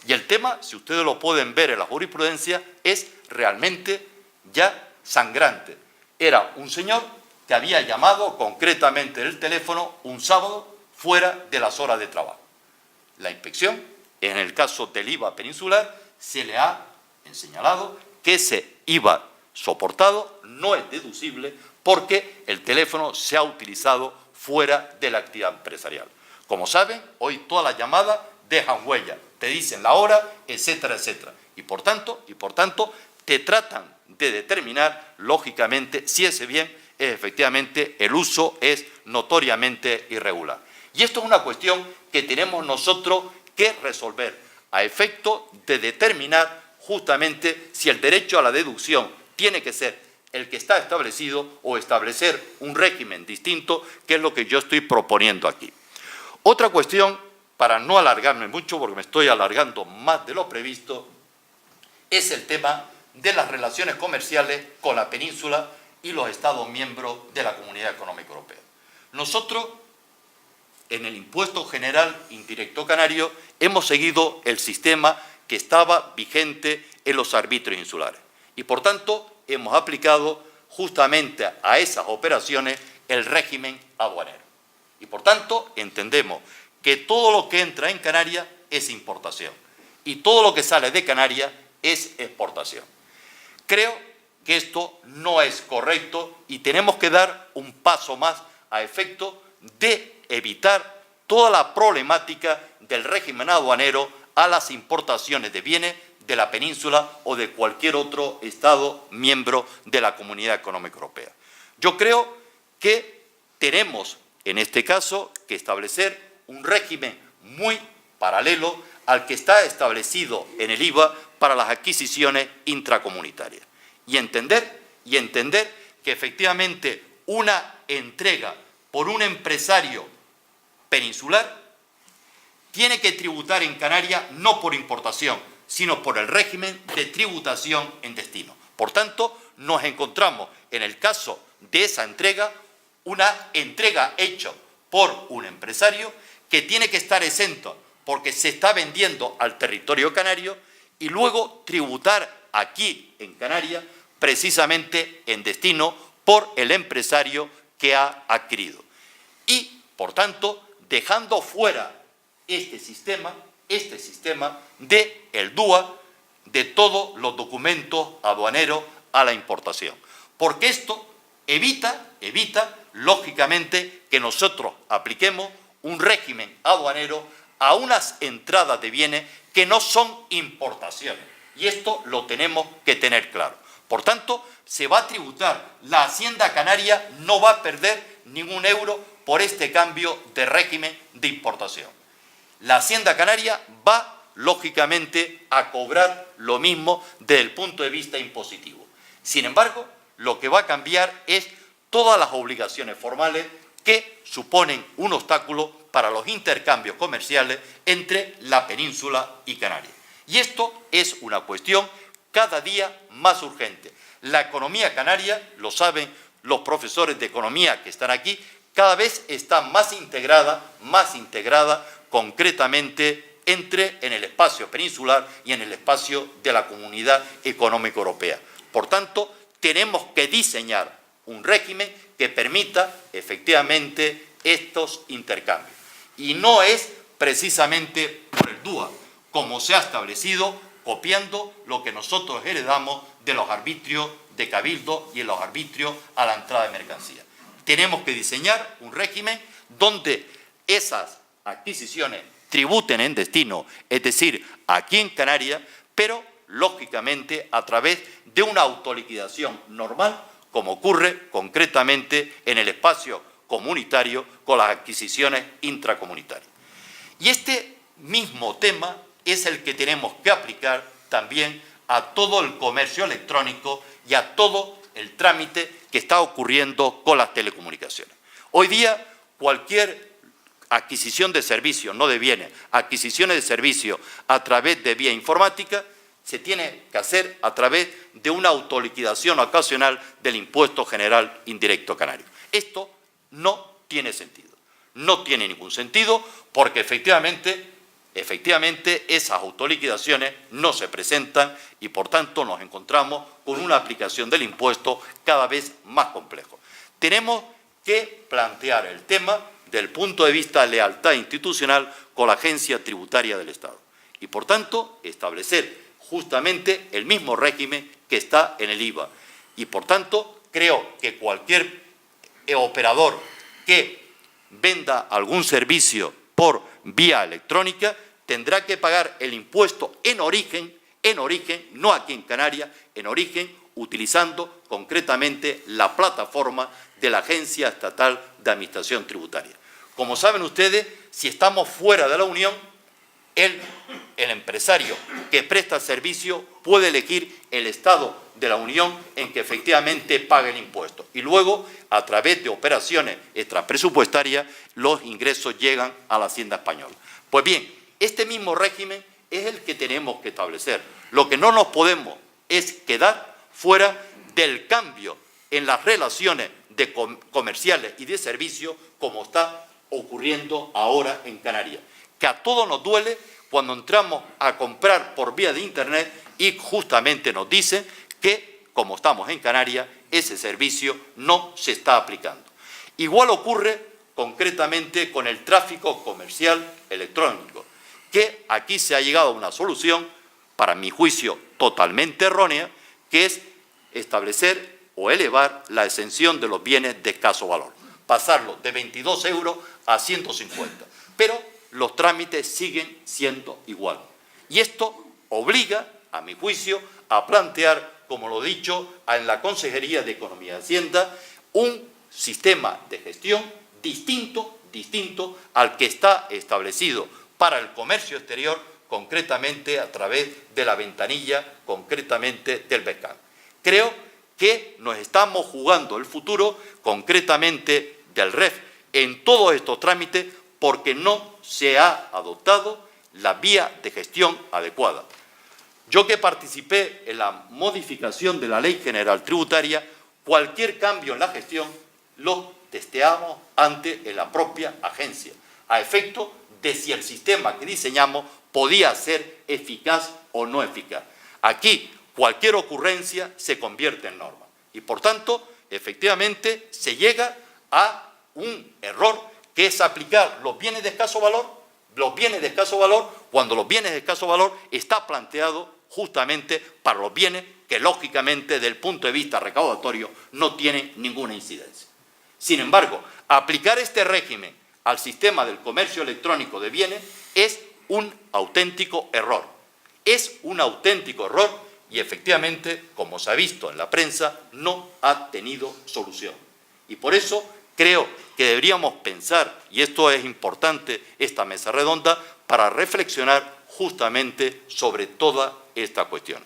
Y el tema, si ustedes lo pueden ver en la jurisprudencia, es realmente ya sangrante. Era un señor que había llamado concretamente el teléfono un sábado fuera de las horas de trabajo. La inspección, en el caso del IVA peninsular, se le ha señalado que ese IVA soportado no es deducible porque el teléfono se ha utilizado fuera de la actividad empresarial. Como saben, hoy todas las llamadas dejan huella, te dicen la hora, etcétera, etcétera. Y por tanto, te tratan de determinar, lógicamente, si ese bien efectivamente el uso es notoriamente irregular. Y esto es una cuestión que tenemos nosotros que resolver a efecto de determinar justamente si el derecho a la deducción tiene que ser el que está establecido o establecer un régimen distinto, que es lo que yo estoy proponiendo aquí. Otra cuestión, para no alargarme mucho, porque me estoy alargando más de lo previsto, es el tema de las relaciones comerciales con la península y los Estados miembros de la Comunidad Económica Europea. Nosotros, en el Impuesto General Indirecto Canario, hemos seguido el sistema que estaba vigente en los arbitrios insulares. Y, por tanto, hemos aplicado justamente a esas operaciones el régimen aduanero. Y, por tanto, entendemos que todo lo que entra en Canarias es importación y todo lo que sale de Canarias es exportación. Creo que esto no es correcto y tenemos que dar un paso más a efecto de evitar toda la problemática del régimen aduanero a las importaciones de bienes de la península o de cualquier otro Estado miembro de la Comunidad Económica Europea. Yo creo que tenemos, en este caso, que establecer un régimen muy paralelo al que está establecido en el IVA para las adquisiciones intracomunitarias. Y entender que efectivamente una entrega por un empresario peninsular tiene que tributar en Canarias no por importación, sino por el régimen de tributación en destino. Por tanto, nos encontramos en el caso de esa entrega, una entrega hecha por un empresario que tiene que estar exento porque se está vendiendo al territorio canario y luego tributar aquí en Canarias precisamente en destino por el empresario que ha adquirido. Y, por tanto, dejando fuera este sistema del DUA, de todos los documentos aduaneros a la importación. Porque esto evita, lógicamente, que nosotros apliquemos un régimen aduanero a unas entradas de bienes que no son importaciones. Y esto lo tenemos que tener claro. Por tanto, se va a tributar. La Hacienda Canaria no va a perder ningún euro por este cambio de régimen de importación. La Hacienda Canaria va, lógicamente, a cobrar lo mismo desde el punto de vista impositivo. Sin embargo, lo que va a cambiar es todas las obligaciones formales que suponen un obstáculo para los intercambios comerciales entre la península y Canarias. Y esto es una cuestión cada día más urgente. La economía canaria, lo saben los profesores de economía que están aquí, cada vez está más integrada concretamente en el espacio peninsular y en el espacio de la Comunidad Económica Europea. Por tanto, tenemos que diseñar un régimen que permita efectivamente estos intercambios. Y no es precisamente por el DUA, como se ha establecido, copiando lo que nosotros heredamos de los arbitrios de Cabildo y en los arbitrios a la entrada de mercancías. Tenemos que diseñar un régimen donde esas adquisiciones tributen en destino, es decir, aquí en Canarias, pero lógicamente a través de una autoliquidación normal, como ocurre concretamente en el espacio comunitario con las adquisiciones intracomunitarias. Y este mismo tema es el que tenemos que aplicar también a todo el comercio electrónico y a todo el trámite que está ocurriendo con las telecomunicaciones. Hoy día, cualquier adquisición de servicios, no de bienes, adquisiciones de servicios a través de vía informática, se tiene que hacer a través de una autoliquidación ocasional del impuesto general indirecto canario. Esto no tiene sentido. No tiene ningún sentido porque efectivamente esas autoliquidaciones no se presentan y por tanto nos encontramos con una aplicación del impuesto cada vez más complejo. Tenemos que plantear el tema desde el punto de vista de lealtad institucional con la Agencia Tributaria del Estado y por tanto establecer justamente el mismo régimen que está en el IVA. Y por tanto creo que cualquier operador que venda algún servicio por vía electrónica tendrá que pagar el impuesto en origen, no aquí en Canarias, en origen, utilizando concretamente la plataforma de la Agencia Estatal de Administración Tributaria. Como saben ustedes, si estamos fuera de la Unión, el empresario que presta servicio puede elegir el Estado de la Unión en que efectivamente pague el impuesto. Y luego, a través de operaciones extrapresupuestarias, los ingresos llegan a la Hacienda española. Pues bien, este mismo régimen es el que tenemos que establecer. Lo que no nos podemos es quedar fuera del cambio en las relaciones comerciales y de servicios como está ocurriendo ahora en Canarias. Que a todos nos duele cuando entramos a comprar por vía de Internet y justamente nos dicen que, como estamos en Canarias, ese servicio no se está aplicando. Igual ocurre concretamente con el tráfico comercial electrónico, que aquí se ha llegado a una solución, para mi juicio totalmente errónea, que es establecer o elevar la exención de los bienes de escaso valor, pasarlo de 22 euros a 150, pero los trámites siguen siendo igual. Y esto obliga, a mi juicio, a plantear, como lo he dicho en la Consejería de Economía y Hacienda, un sistema de gestión distinto al que está establecido para el comercio exterior, concretamente a través de la ventanilla, concretamente del BECAM. Creo que nos estamos jugando el futuro, concretamente del REF, en todos estos trámites, porque no se ha adoptado la vía de gestión adecuada. Yo que participé en la modificación de la Ley General Tributaria, cualquier cambio en la gestión lo testeamos ante la propia agencia, a efecto de si el sistema que diseñamos podía ser eficaz o no eficaz. Aquí cualquier ocurrencia se convierte en norma y, por tanto, efectivamente se llega a un error que es aplicar los bienes de escaso valor, cuando los bienes de escaso valor está planteado justamente para los bienes que, lógicamente, desde el punto de vista recaudatorio, no tienen ninguna incidencia. Sin embargo, aplicar este régimen al sistema del comercio electrónico de bienes es un auténtico error. Es un auténtico error y efectivamente, como se ha visto en la prensa, no ha tenido solución. Y por eso creo que deberíamos pensar, y esto es importante, esta mesa redonda, para reflexionar justamente sobre toda esta cuestión.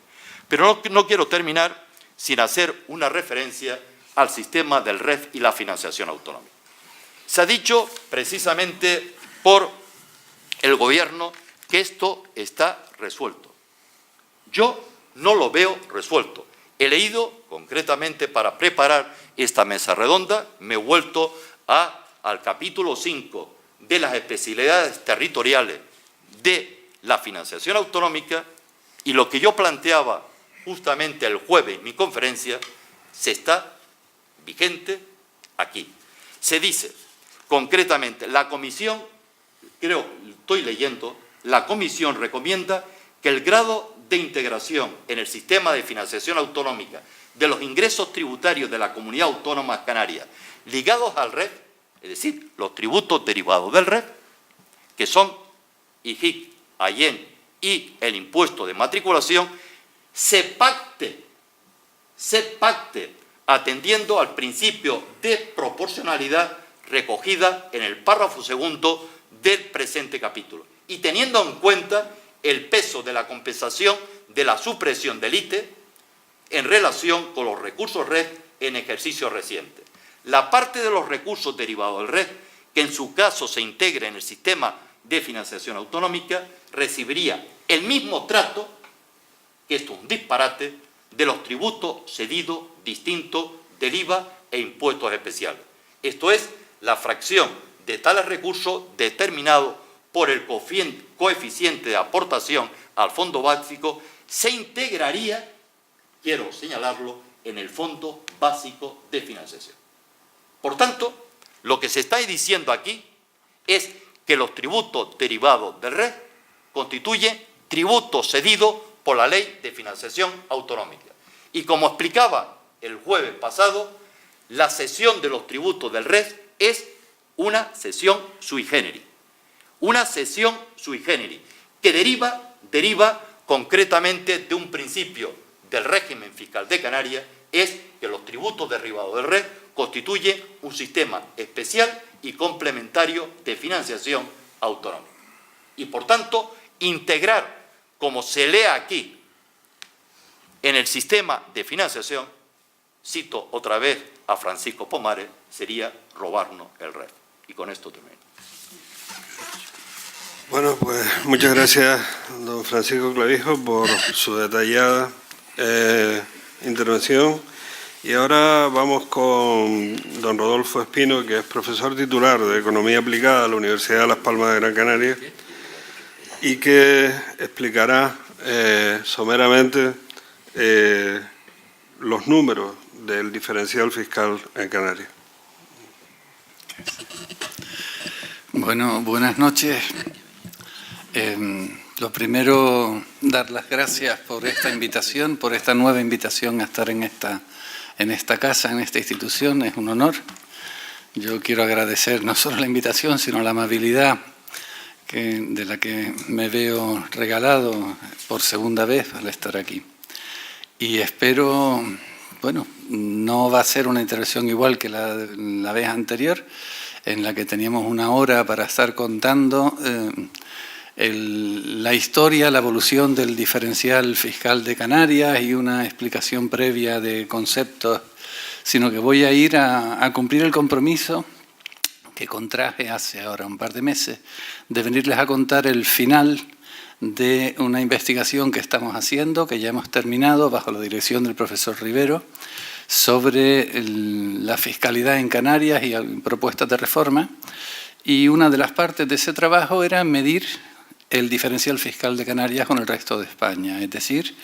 Pero no quiero terminar sin hacer una referencia al sistema del REF y la financiación autonómica. Se ha dicho precisamente por el Gobierno que esto está resuelto. Yo no lo veo resuelto. He leído, concretamente para preparar esta mesa redonda, me he vuelto al capítulo 5 de las especialidades territoriales de la financiación autonómica, y lo que yo planteaba justamente el jueves en mi conferencia se está vigente aquí. Se dice concretamente, la Comisión, creo, estoy leyendo, la Comisión recomienda que el grado de integración en el sistema de financiación autonómica de los ingresos tributarios de la Comunidad Autónoma Canaria ligados al REF, es decir, los tributos derivados del REF, que son IJIC, AIEN y el impuesto de matriculación, se pacte atendiendo al principio de proporcionalidad recogida en el párrafo segundo del presente capítulo y teniendo en cuenta el peso de la compensación de la supresión del ITE en relación con los recursos REF en ejercicio reciente. La parte de los recursos derivados del REF, que en su caso se integre en el sistema de financiación autonómica, recibiría el mismo trato, que esto es un disparate, de los tributos cedidos distintos del IVA e impuestos especiales. Esto es, la fracción de tales recursos determinado por el coeficiente de aportación al fondo básico se integraría, quiero señalarlo, en el fondo básico de financiación. Por tanto, lo que se está diciendo aquí es que los tributos derivados del REF constituyen tributos cedidos por la Ley de Financiación Autonómica. Y como explicaba el jueves pasado, la cesión de los tributos del REF es una cesión sui generis. Una cesión sui generis que deriva concretamente de un principio del régimen fiscal de Canarias, es que los tributos derivados del REF constituyen un sistema especial y complementario de financiación autonómica. Y por tanto, integrar, como se lee aquí, en el sistema de financiación, cito otra vez a Francisco Pomares, sería robarnos el REF. Y con esto termino. Bueno, pues muchas gracias, don Francisco Clavijo, por su detallada intervención. Y ahora vamos con don Rodolfo Espino, que es profesor titular de Economía Aplicada de la Universidad de Las Palmas de Gran Canaria y que explicará someramente los números del diferencial fiscal en Canarias. Bueno, buenas noches. Lo primero, dar las gracias por esta invitación, por esta nueva invitación a estar en esta casa, en esta institución. Es un honor. Yo quiero agradecer no solo la invitación, sino la amabilidad de la que me veo regalado por segunda vez al estar aquí. Y espero, bueno, no va a ser una intervención igual que la vez anterior, en la que teníamos una hora para estar contando la historia, la evolución del diferencial fiscal de Canarias y una explicación previa de conceptos, sino que voy a ir a cumplir el compromiso que contraje hace ahora un par de meses, de venirles a contar el final de una investigación que estamos haciendo, que ya hemos terminado bajo la dirección del profesor Rivero, sobre la fiscalidad en Canarias y propuestas de reforma. Y una de las partes de ese trabajo era medir el diferencial fiscal de Canarias con el resto de España, es decir,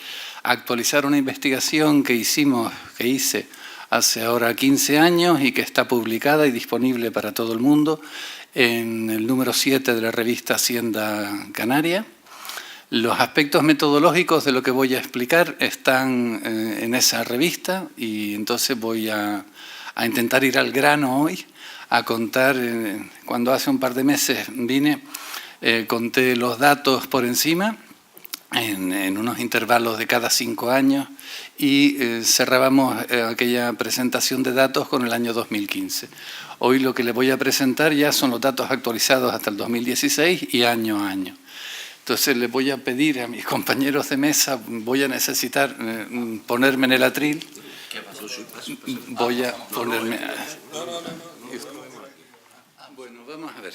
actualizar una investigación que hice hace ahora 15 años y que está publicada y disponible para todo el mundo en el número 7 de la revista Hacienda Canaria. Los aspectos metodológicos de lo que voy a explicar están en esa revista y entonces voy a intentar ir al grano hoy, a contar, cuando hace un par de meses vine, conté los datos por encima, en unos intervalos de cada 5 años, y cerrábamos aquella presentación de datos con el año 2015. Hoy lo que les voy a presentar ya son los datos actualizados hasta el 2016 y año a año. Entonces les voy a pedir a mis compañeros de mesa, voy a necesitar ponerme en el atril. Voy a ponerme... Bueno, vamos a ver.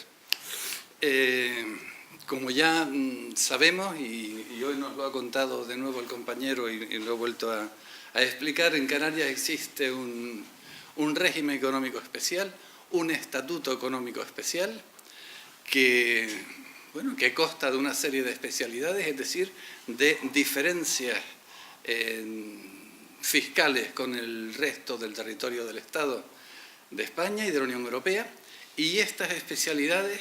Como ya sabemos, y hoy nos lo ha contado de nuevo el compañero y lo he vuelto a explicar, en Canarias existe un régimen económico especial, un estatuto económico especial que consta de una serie de especialidades, es decir, de diferencias fiscales con el resto del territorio del Estado de España y de la Unión Europea, y estas especialidades,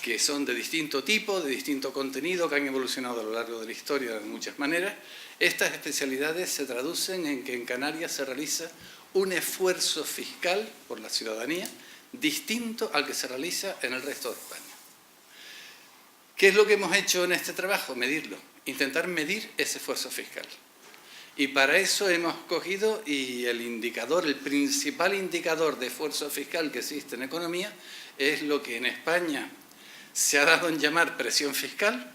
que son de distinto tipo, de distinto contenido, que han evolucionado a lo largo de la historia de muchas maneras, estas especialidades se traducen en que en Canarias se realiza un esfuerzo fiscal por la ciudadanía distinto al que se realiza en el resto de España. ¿Qué es lo que hemos hecho en este trabajo? Medirlo, intentar medir ese esfuerzo fiscal. Y para eso hemos cogido, y el principal indicador de esfuerzo fiscal que existe en economía es lo que en España se ha dado en llamar presión fiscal,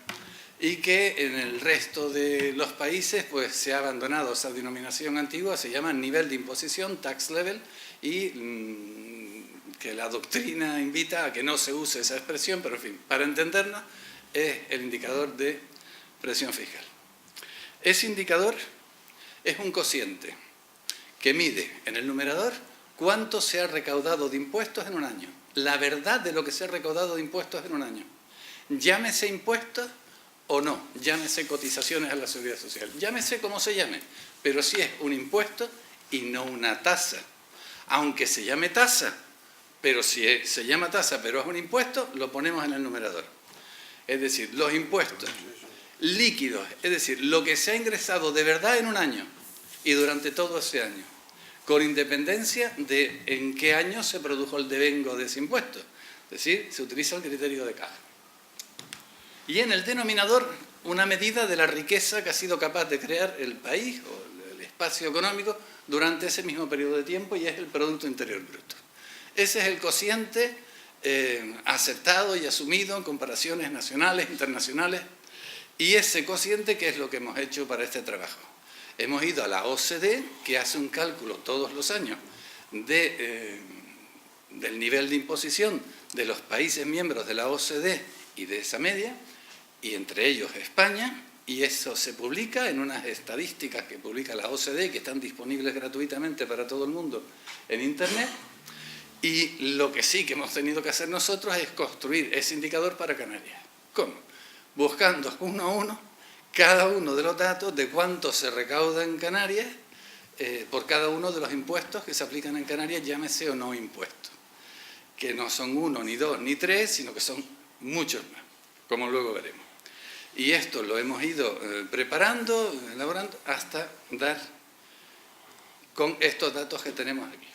y que en el resto de los países pues se ha abandonado esa denominación antigua, se llama nivel de imposición, tax level, y que la doctrina invita a que no se use esa expresión, pero en fin, para entendernos, es el indicador de presión fiscal. Ese indicador es un cociente que mide en el numerador cuánto se ha recaudado de impuestos en un año, la verdad de lo que se ha recaudado de impuestos en un año. Llámese impuestos o no, llámese cotizaciones a la seguridad social, llámese como se llame, pero si es un impuesto y no una tasa. Aunque se llame tasa, pero si se llama tasa pero es un impuesto, lo ponemos en el numerador. Es decir, los impuestos líquidos, es decir, lo que se ha ingresado de verdad en un año y durante todo ese año, con independencia de en qué año se produjo el devengo de ese impuesto. Es decir, se utiliza el criterio de caja. Y en el denominador, una medida de la riqueza que ha sido capaz de crear el país o el espacio económico durante ese mismo periodo de tiempo, y es el Producto Interior Bruto. Ese es el cociente aceptado y asumido en comparaciones nacionales, internacionales, y ese cociente, ¿qué es lo que hemos hecho para este trabajo? Hemos ido a la OCDE, que hace un cálculo todos los años del nivel de imposición de los países miembros de la OCDE y de esa media, y entre ellos España, y eso se publica en unas estadísticas que publica la OCDE, que están disponibles gratuitamente para todo el mundo en Internet. Y lo que sí que hemos tenido que hacer nosotros es construir ese indicador para Canarias. ¿Cómo? Buscando uno a uno cada uno de los datos de cuánto se recauda en Canarias por cada uno de los impuestos que se aplican en Canarias, llámese o no impuestos, que no son 1, ni 2, ni 3, sino que son muchos más, como luego veremos. Y esto lo hemos ido preparando, elaborando, hasta dar con estos datos que tenemos aquí.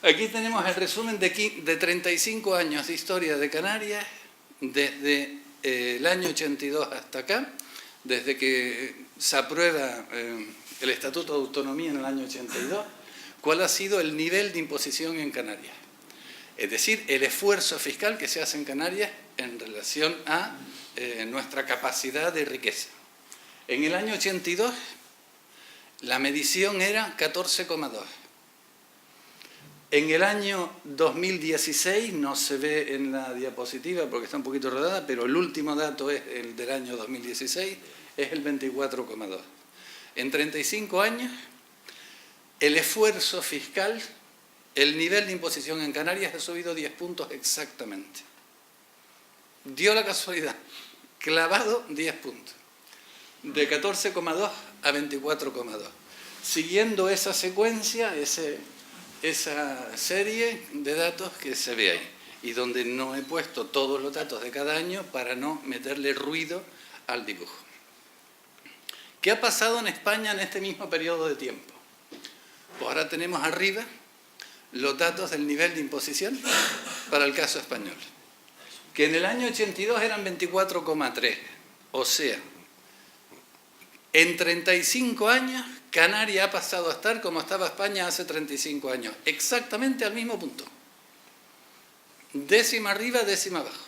Aquí tenemos el resumen de 35 años de historia de Canarias, desde el año 82 hasta acá, desde que se aprueba el Estatuto de Autonomía en el año 82, cuál ha sido el nivel de imposición en Canarias. Es decir, el esfuerzo fiscal que se hace en Canarias en relación a nuestra capacidad de riqueza. En el año 82, la medición era 14,2. En el año 2016, no se ve en la diapositiva porque está un poquito rodada, pero el último dato es el del año 2016, es el 24,2. En 35 años, el esfuerzo fiscal, el nivel de imposición en Canarias ha subido 10 puntos exactamente. Dio la casualidad, clavado 10 puntos, de 14,2 a 24,2. Siguiendo esa secuencia, esa serie de datos que se ve ahí, y donde no he puesto todos los datos de cada año para no meterle ruido al dibujo. ¿Qué ha pasado en España en este mismo periodo de tiempo? Pues ahora tenemos arriba los datos del nivel de imposición para el caso español, que en el año 82 eran 24,3. O sea, en 35 años, Canarias ha pasado a estar como estaba España hace 35 años, exactamente al mismo punto. Décima arriba, décima abajo.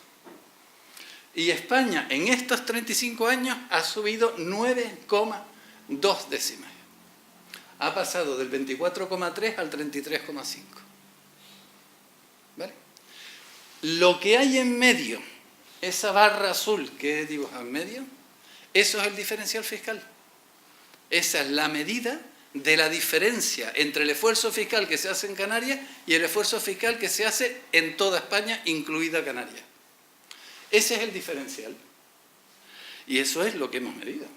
Y España en estos 35 años ha subido 9,2 décimas. Ha pasado del 24,3 al 33,5. ¿Vale? Lo que hay en medio, esa barra azul que he dibujado en medio, eso es el diferencial fiscal. Esa es la medida de la diferencia entre el esfuerzo fiscal que se hace en Canarias y el esfuerzo fiscal que se hace en toda España, incluida Canarias. Ese es el diferencial. Y eso es lo que hemos medido.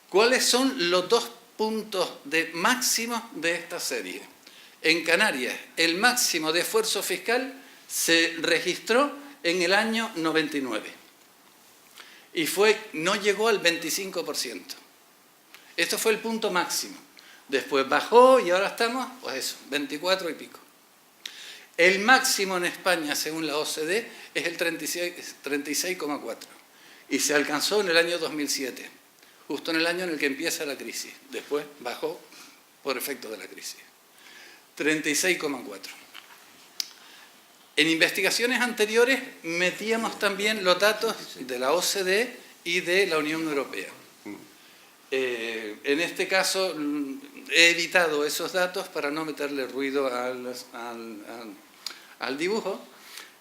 ¿Cuáles son los dos puntos de máximo de esta serie? En Canarias, el máximo de esfuerzo fiscal se registró en el año 99 y no llegó al 25%. Esto fue el punto máximo. Después bajó y ahora estamos, pues eso, 24 y pico. El máximo en España, según la OCDE, es el 36,4 y se alcanzó en el año 2007, justo en el año en el que empieza la crisis. Después bajó por efecto de la crisis. 36,4. En investigaciones anteriores metíamos también los datos de la OCDE y de la Unión Europea. En este caso he evitado esos datos para no meterle ruido al dibujo,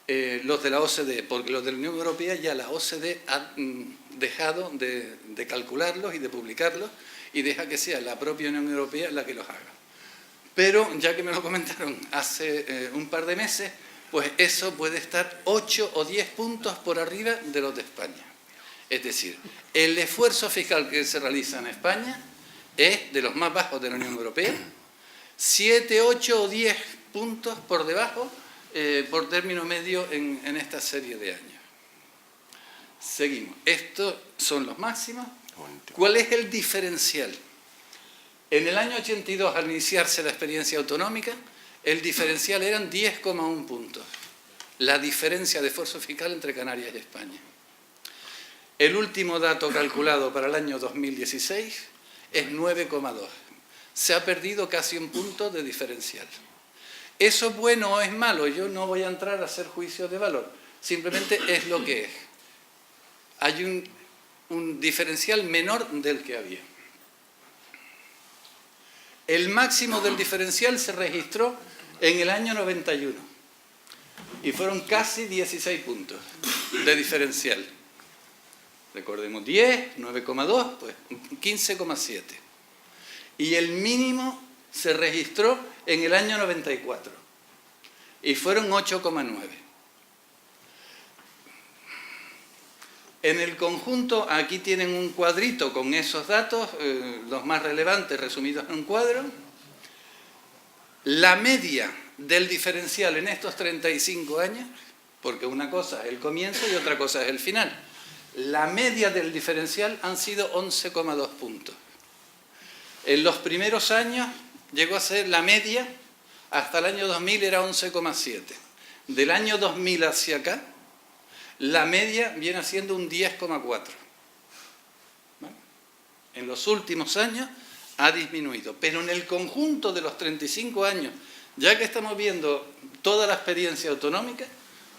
los de la OCDE, porque los de la Unión Europea ya la OCDE ha dejado de calcularlos y de publicarlos y deja que sea la propia Unión Europea la que los haga. Pero ya que me lo comentaron hace un par de meses, pues eso puede estar 8 o 10 puntos por arriba de los de España. Es decir, el esfuerzo fiscal que se realiza en España es de los más bajos de la Unión Europea, 7, 8 o 10 puntos por debajo por término medio en esta serie de años. Seguimos. Estos son los máximos. ¿Cuál es el diferencial? En el año 82, al iniciarse la experiencia autonómica, el diferencial eran 10,1 puntos. La diferencia de esfuerzo fiscal entre Canarias y España. El último dato calculado para el año 2016 es 9,2. Se ha perdido casi un punto de diferencial. ¿Eso es bueno o es malo? Yo no voy a entrar a hacer juicios de valor. Simplemente es lo que es. Hay un diferencial menor del que había. El máximo del diferencial se registró en el año 91 y fueron casi 16 puntos de diferencial. Recordemos 10, 9,2, pues 15,7. Y el mínimo se registró en el año 94 y fueron 8,9. En el conjunto, aquí tienen un cuadrito con esos datos, los más relevantes resumidos en un cuadro. La media del diferencial en estos 35 años, porque una cosa es el comienzo y otra cosa es el final. La media del diferencial han sido 11,2 puntos. En los primeros años llegó a ser la media, hasta el año 2000 era 11,7. Del año 2000 hacia acá, la media viene siendo un 10,4. ¿Vale? En los últimos años ha disminuido, pero en el conjunto de los 35 años, ya que estamos viendo toda la experiencia autonómica,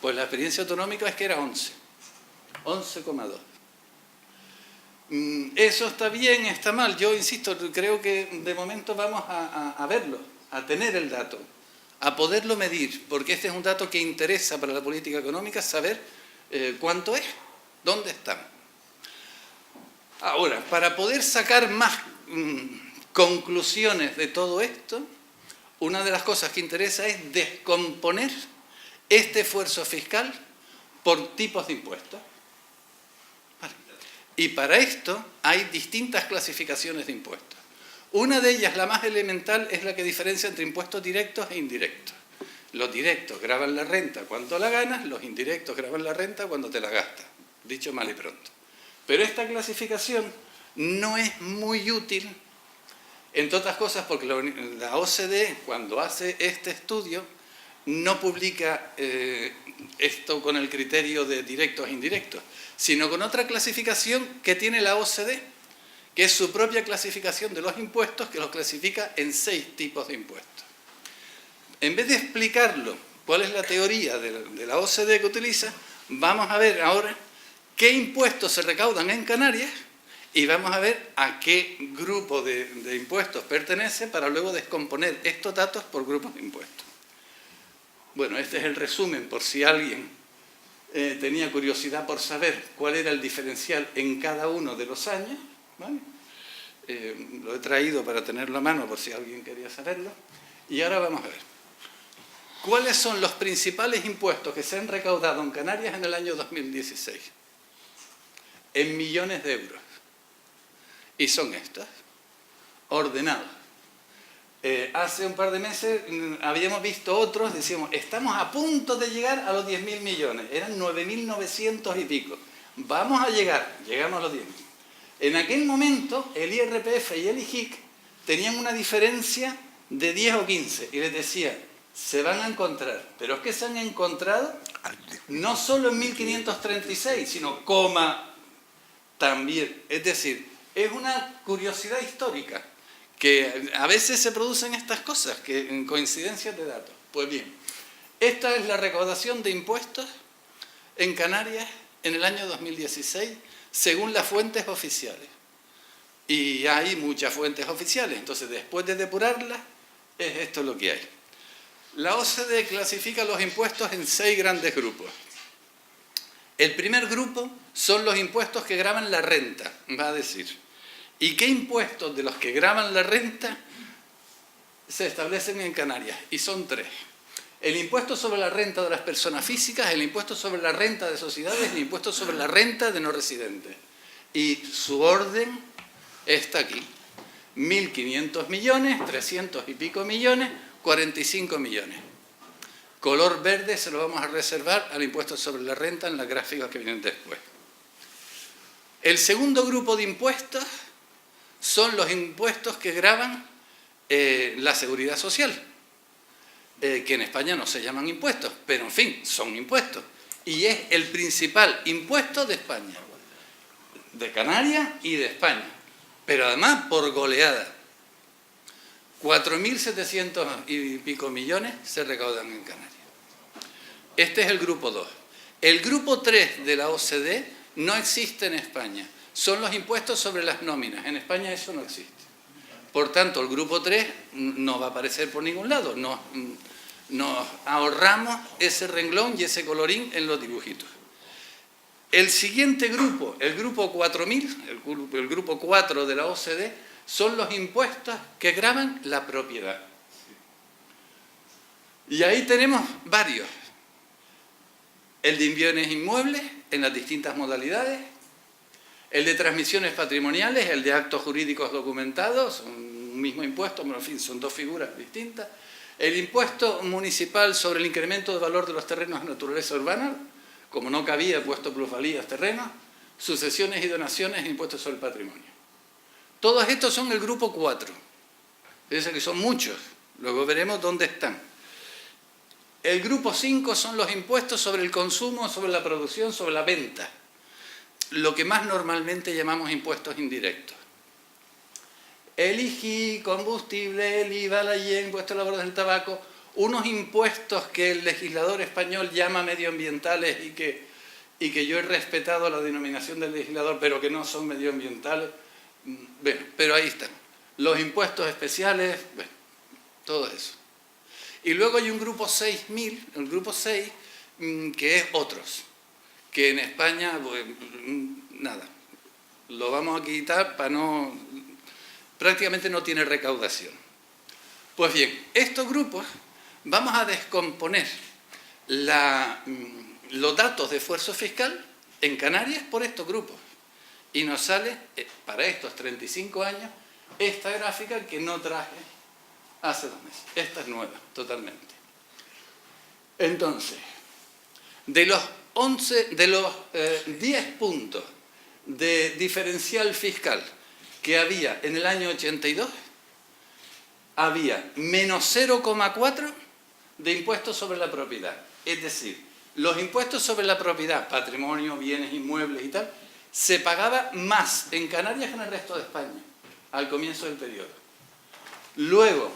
pues la experiencia autonómica es que era 11,2. ¿Eso está bien, está mal? Yo insisto, creo que de momento vamos a verlo, a tener el dato, a poderlo medir, porque este es un dato que interesa para la política económica, saber cuánto es, dónde estamos. Ahora, para poder sacar más conclusiones de todo esto, una de las cosas que interesa es descomponer este esfuerzo fiscal por tipos de impuestos. Vale. Y para esto hay distintas clasificaciones de impuestos. Una de ellas, la más elemental, es la que diferencia entre impuestos directos e indirectos. Los directos gravan la renta cuando la ganas, los indirectos gravan la renta cuando te la gastas. Dicho mal y pronto. Pero esta clasificación no es muy útil, entre otras cosas porque la OCDE, cuando hace este estudio, no publica esto con el criterio de directos e indirectos, sino con otra clasificación que tiene la OCDE, que es su propia clasificación de los impuestos, que los clasifica en 6 tipos de impuestos. En vez de explicarlo, cuál es la teoría de la OCDE que utiliza, vamos a ver ahora qué impuestos se recaudan en Canarias y vamos a ver a qué grupo de impuestos pertenece para luego descomponer estos datos por grupos de impuestos. Bueno, este es el resumen por si alguien tenía curiosidad por saber cuál era el diferencial en cada uno de los años, ¿vale? Lo he traído para tenerlo a mano por si alguien quería saberlo. Y ahora vamos a ver. ¿Cuáles son los principales impuestos que se han recaudado en Canarias en el año 2016? En millones de euros. Y son estos, ordenados. Hace un par de meses habíamos visto otros, decíamos, estamos a punto de llegar a los 10.000 millones. Eran 9.900 y pico. Vamos a llegar, llegamos a los 10.000. En aquel momento, el IRPF y el IJIC tenían una diferencia de 10 o 15. Y les decía, se van a encontrar. Pero es que se han encontrado no solo en 1.536, sino coma también. Es decir, es una curiosidad histórica que a veces se producen estas cosas, que en coincidencias de datos. Pues bien, esta es la recaudación de impuestos en Canarias en el año 2016, según las fuentes oficiales. Y hay muchas fuentes oficiales, entonces después de depurarlas, es esto lo que hay. La OCDE clasifica los impuestos en 6 grandes grupos. El primer grupo son los impuestos que gravan la renta, va a decir. ¿Y qué impuestos de los que gravan la renta se establecen en Canarias? Y son 3. El impuesto sobre la renta de las personas físicas, el impuesto sobre la renta de sociedades y el impuesto sobre la renta de no residentes. Y su orden está aquí. 1.500 millones, 300 y pico millones, 45 millones. Color verde se lo vamos a reservar al impuesto sobre la renta en las gráficas que vienen después. El segundo grupo de impuestos son los impuestos que gravan la seguridad social, que en España no se llaman impuestos, pero en fin, son impuestos. Y es el principal impuesto de España, de Canarias y de España, pero además por goleada. 4.700 y pico millones se recaudan en Canarias. Este es el grupo 2. El grupo 3 de la OCDE no existe en España. Son los impuestos sobre las nóminas. En España eso no existe. Por tanto, el grupo 3 no va a aparecer por ningún lado. Nos ahorramos ese renglón y ese colorín en los dibujitos. El siguiente grupo, el grupo 4.000, el grupo 4 de la OCDE, son los impuestos que gravan la propiedad. Y ahí tenemos varios. El de bienes inmuebles en las distintas modalidades, el de transmisiones patrimoniales, el de actos jurídicos documentados, son un mismo impuesto, pero en fin, son 2 figuras distintas. El impuesto municipal sobre el incremento de valor de los terrenos de naturaleza urbana, como no cabía puesto plusvalías terrenos, sucesiones y donaciones e impuestos sobre el patrimonio. Todos estos son el grupo 4. Fíjense que son muchos, luego veremos dónde están. El grupo 5 son los impuestos sobre el consumo, sobre la producción, sobre la venta. Lo que más normalmente llamamos impuestos indirectos. El IGI, combustible, el IVA, la IE, impuesto a la labor del tabaco, unos impuestos que el legislador español llama medioambientales y que yo he respetado la denominación del legislador, pero que no son medioambientales. Bueno, pero ahí están. Los impuestos especiales, bueno, todo eso. Y luego hay un grupo 6.000, el grupo 6, que es otros, que en España, pues, nada, lo vamos a quitar para no, prácticamente no tiene recaudación. Pues bien, estos grupos vamos a descomponer los datos de esfuerzo fiscal en Canarias por estos grupos. Y nos sale, para estos 35 años, esta gráfica que no traje hace 2 meses. Esta es nueva, totalmente. Entonces, de los 10 puntos de diferencial fiscal que había en el año 82, había menos 0,4 de impuestos sobre la propiedad. Es decir, los impuestos sobre la propiedad, patrimonio, bienes inmuebles y tal, se pagaba más en Canarias que en el resto de España al comienzo del periodo. Luego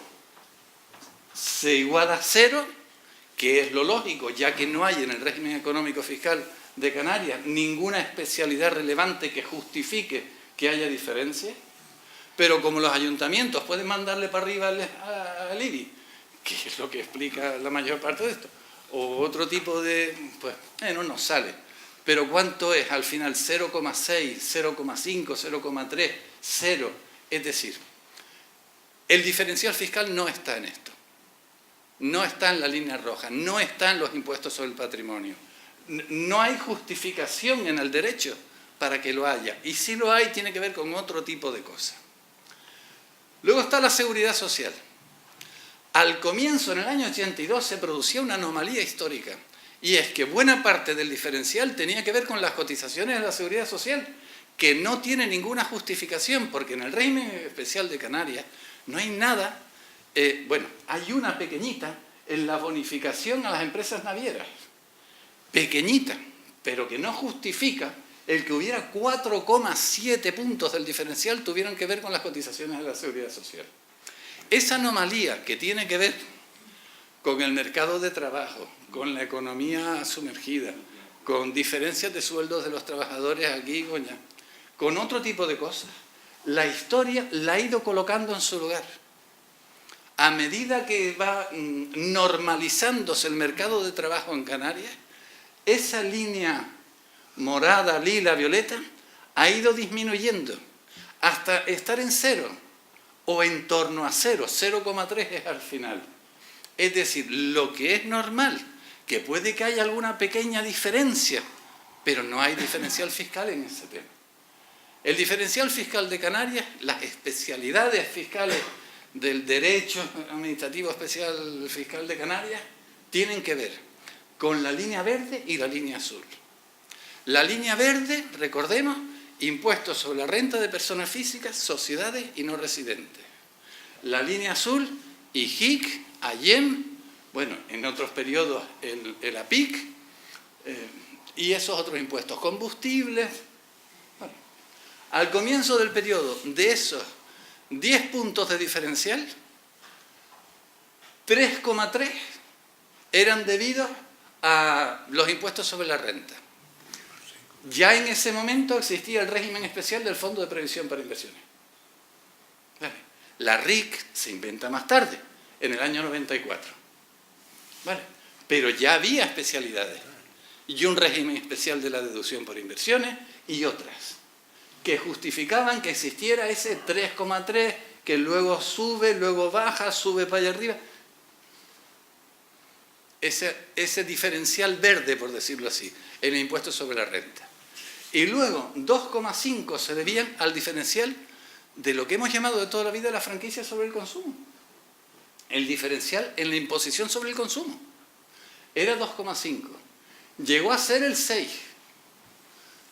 se iguala a cero, que es lo lógico, ya que no hay en el régimen económico fiscal de Canarias ninguna especialidad relevante que justifique que haya diferencia, pero como los ayuntamientos pueden mandarle para arriba al IBI, que es lo que explica la mayor parte de esto, o otro tipo de... pues, no nos sale. Pero ¿cuánto es? Al final 0,6, 0,5, 0,3, 0. Es decir, el diferencial fiscal no está en esto. No está en la línea roja, no está en los impuestos sobre el patrimonio. No hay justificación en el derecho para que lo haya. Y si lo hay, tiene que ver con otro tipo de cosas. Luego está la seguridad social. Al comienzo, en el año 82, se producía una anomalía histórica. Y es que buena parte del diferencial tenía que ver con las cotizaciones de la seguridad social, que no tiene ninguna justificación, porque en el régimen especial de Canarias no hay nada. Bueno, hay una pequeñita en la bonificación a las empresas navieras. Pequeñita, pero que no justifica el que hubiera 4,7 puntos del diferencial tuvieran que ver con las cotizaciones de la seguridad social. Esa anomalía que tiene que ver con el mercado de trabajo, con la economía sumergida, con diferencias de sueldos de los trabajadores aquí y allá, con otro tipo de cosas, la historia la ha ido colocando en su lugar. A medida que va normalizándose el mercado de trabajo en Canarias, esa línea morada, lila, violeta, ha ido disminuyendo hasta estar en cero o en torno a cero, 0,3 es al final. Es decir, lo que es normal, que puede que haya alguna pequeña diferencia, pero no hay diferencial fiscal en ese tema. El diferencial fiscal de Canarias, las especialidades fiscales del derecho administrativo especial fiscal de Canarias, tienen que ver con la línea verde y la línea azul. La línea verde, recordemos, impuestos sobre la renta de personas físicas, sociedades y no residentes. La línea azul, IJIC, AYEM, bueno, en otros periodos el APIC, y esos otros impuestos, combustibles. Bueno, al comienzo del periodo, de esos 10 puntos de diferencial, 3,3 eran debidos a los impuestos sobre la renta. Ya en ese momento existía el régimen especial del Fondo de Previsión para Inversiones. ¿Vale? La RIC se inventa más tarde, en el año 94. ¿Vale? Pero ya había especialidades. Y un régimen especial de la deducción por inversiones y otras, que justificaban que existiera ese 3,3, que luego sube, luego baja, sube para allá arriba. Ese diferencial verde, por decirlo así, en el impuesto sobre la renta. Y luego 2,5 se debían al diferencial de lo que hemos llamado de toda la vida la franquicia sobre el consumo. El diferencial en la imposición sobre el consumo era 2,5. Llegó a ser el 6.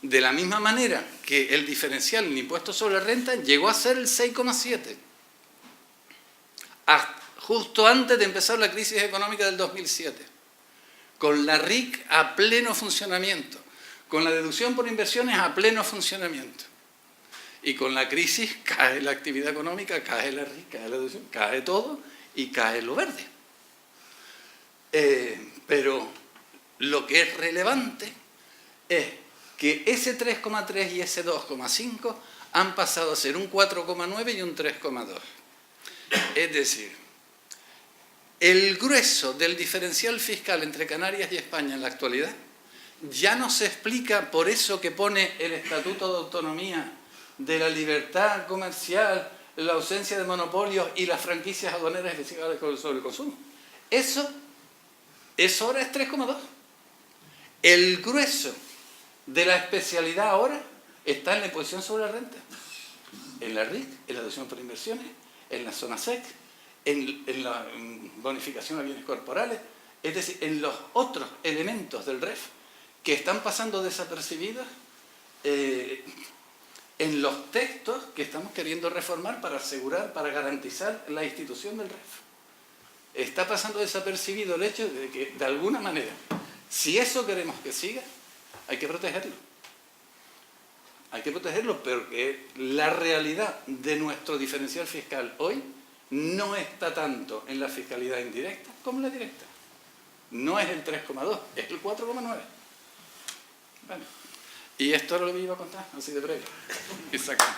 De la misma manera que el diferencial en el impuesto sobre la renta llegó a ser el 6,7. Justo antes de empezar la crisis económica del 2007. Con la RIC a pleno funcionamiento. Con la deducción por inversiones a pleno funcionamiento. Y con la crisis cae la actividad económica, cae la RIC, cae la deducción, cae todo y cae lo verde. Pero lo que es relevante es que ese 3,3 y ese 2,5 han pasado a ser un 4,9 y un 3,2. Es decir, el grueso del diferencial fiscal entre Canarias y España en la actualidad ya no se explica por eso que pone el Estatuto de Autonomía de la libertad comercial, la ausencia de monopolios y las franquicias aduaneras especiales sobre el consumo. Eso ahora es 3,2. El grueso de la especialidad ahora está en la imposición sobre la renta, en la RIC, en la deducción por inversiones, en la zona SEC, en la bonificación a bienes corporales, es decir, en los otros elementos del REF que están pasando desapercibidos en los textos que estamos queriendo reformar para asegurar, para garantizar la institución del REF. está pasando desapercibido el hecho de que, de alguna manera, si eso queremos que siga, hay que protegerlo. Hay que protegerlo, porque la realidad de nuestro diferencial fiscal hoy no está tanto en la fiscalidad indirecta como en la directa. No es el 3,2, es el 4,9. Bueno, y esto era lo que iba a contar, así de breve. Y sacamos.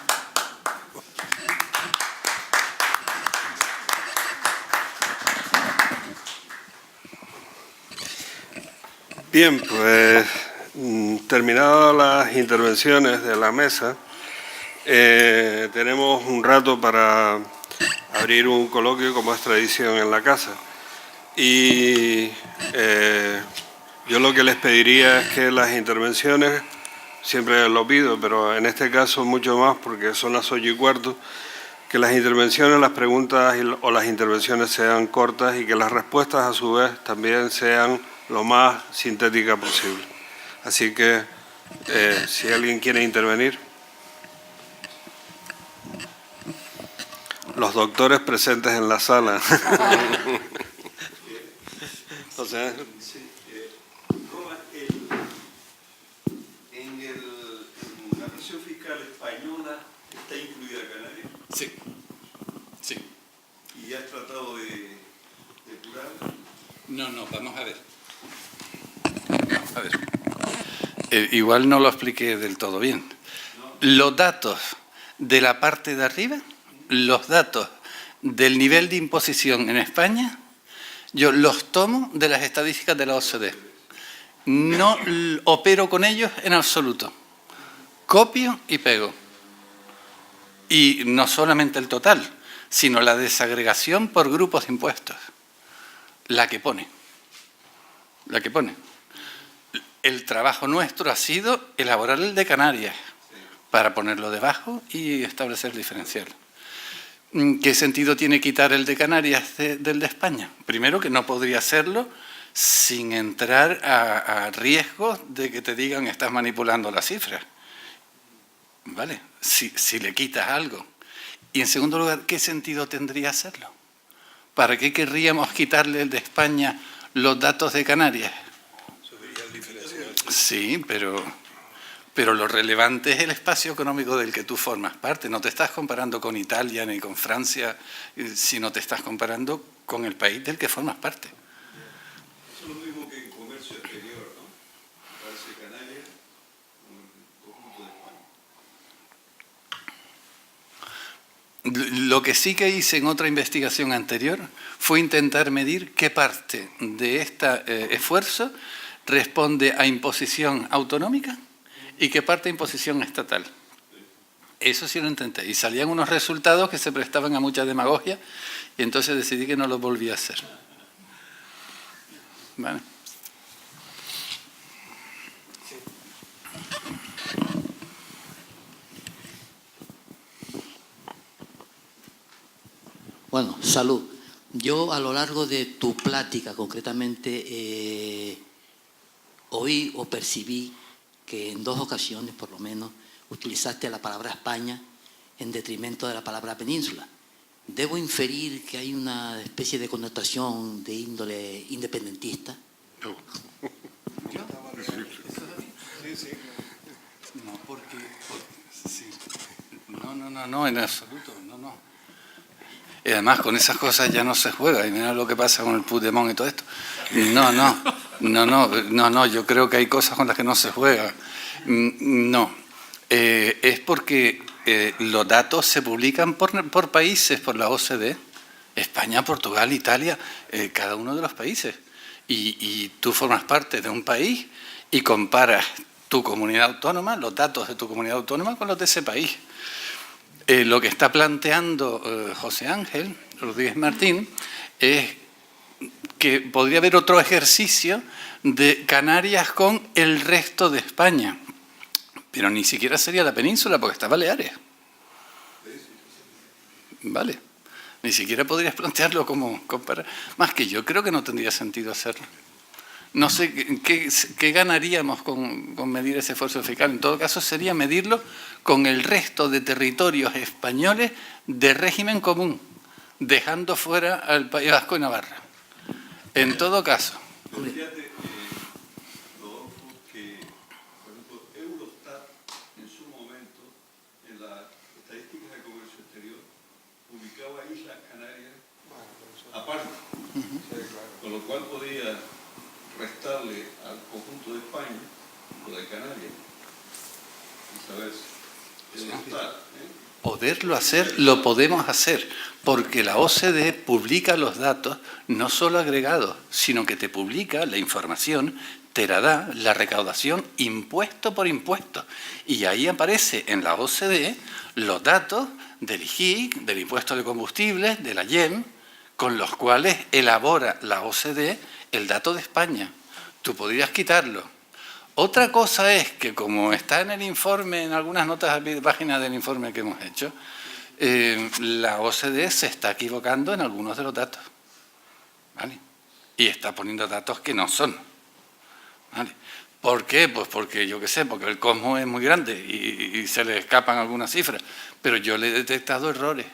Bien, pues terminadas las intervenciones de la mesa, tenemos un rato para abrir un coloquio como es tradición en la casa. Y yo lo que les pediría es que las intervenciones, siempre lo pido, pero en este caso mucho más porque son las 8:15, que las intervenciones, las preguntas o las intervenciones sean cortas y que las respuestas a su vez también sean lo más sintéticas posible. Así que si alguien quiere intervenir. Los doctores presentes en la sala. O sea, en la presión fiscal española está incluida Canarias. Sí, sí. ¿Y has tratado de depurar? No, vamos a ver. Vamos a ver. Igual no lo expliqué del todo bien. Los datos de la parte de arriba, los datos del nivel de imposición en España, yo los tomo de las estadísticas de la OCDE. No opero con ellos en absoluto. Copio y pego. Y no solamente el total, sino la desagregación por grupos de impuestos. La que pone. La que pone. El trabajo nuestro ha sido elaborar el de Canarias para ponerlo debajo y establecer el diferencial. ¿Qué sentido tiene quitar el de Canarias del de España? Primero, que no podría hacerlo sin entrar a riesgos de que te digan estás manipulando las cifras. ¿Vale? Si le quitas algo. Y en segundo lugar, ¿qué sentido tendría hacerlo? ¿Para qué querríamos quitarle el de España los datos de Canarias? Sí, pero lo relevante es el espacio económico del que tú formas parte. No te estás comparando con Italia ni con Francia, sino te estás comparando con el país del que formas parte. Eso es lo mismo que en comercio exterior, ¿no? Parece Canarias como el conjunto de España. Lo que sí que hice en otra investigación anterior fue intentar medir qué parte de este esfuerzo responde a imposición autonómica y qué parte a imposición estatal. Eso sí lo intenté. Y salían unos resultados que se prestaban a mucha demagogia y entonces decidí que no lo volví a hacer. ¿Vale? Bueno, salud. Yo a lo largo de tu plática concretamente oí o percibí que en 2 ocasiones por lo menos utilizaste la palabra España en detrimento de la palabra península. ¿Debo inferir que hay una especie de connotación de índole independentista? No, porque sí. No, en absoluto, no. Y además con esas cosas ya no se juega, y mira lo que pasa con el Puigdemont y todo esto. No, yo creo que hay cosas con las que no se juega. No, es porque los datos se publican por países, por la OCDE, España, Portugal, Italia, cada uno de los países. Y tú formas parte de un país y comparas tu comunidad autónoma, los datos de tu comunidad autónoma con los de ese país. Lo que está planteando José Ángel Rodríguez Martín es que podría haber otro ejercicio de Canarias con el resto de España, pero ni siquiera sería la península porque está Baleares. Vale, ni siquiera podrías plantearlo como comparar. Más que yo creo que no tendría sentido hacerlo. No sé qué ganaríamos con medir ese esfuerzo fiscal. En todo caso, sería medirlo con el resto de territorios españoles de régimen común, dejando fuera al País Vasco y Navarra. En todo caso, Pero fíjate, Rodolfo, que, por ejemplo, Eurostat en su momento, en las estadísticas de comercio exterior, ubicaba Islas Canarias aparte, con lo cual podía restarle al conjunto de España o de Canarias y saber Eurostat, poderlo hacer, lo podemos hacer, porque la OCDE publica los datos, no solo agregados, sino que te publica la información, te la da la recaudación impuesto por impuesto. Y ahí aparece en la OCDE los datos del IGIC, del impuesto de combustibles, de la IEM, con los cuales elabora la OCDE el dato de España. Tú podrías quitarlo. Otra cosa es que, como está en el informe, en algunas notas de páginas del informe que hemos hecho, la OCDE se está equivocando en algunos de los datos, ¿vale? Y está poniendo datos que no son, ¿vale? ¿Por qué? Pues porque, yo qué sé, porque el cosmos es muy grande y se le escapan algunas cifras, pero yo le he detectado errores,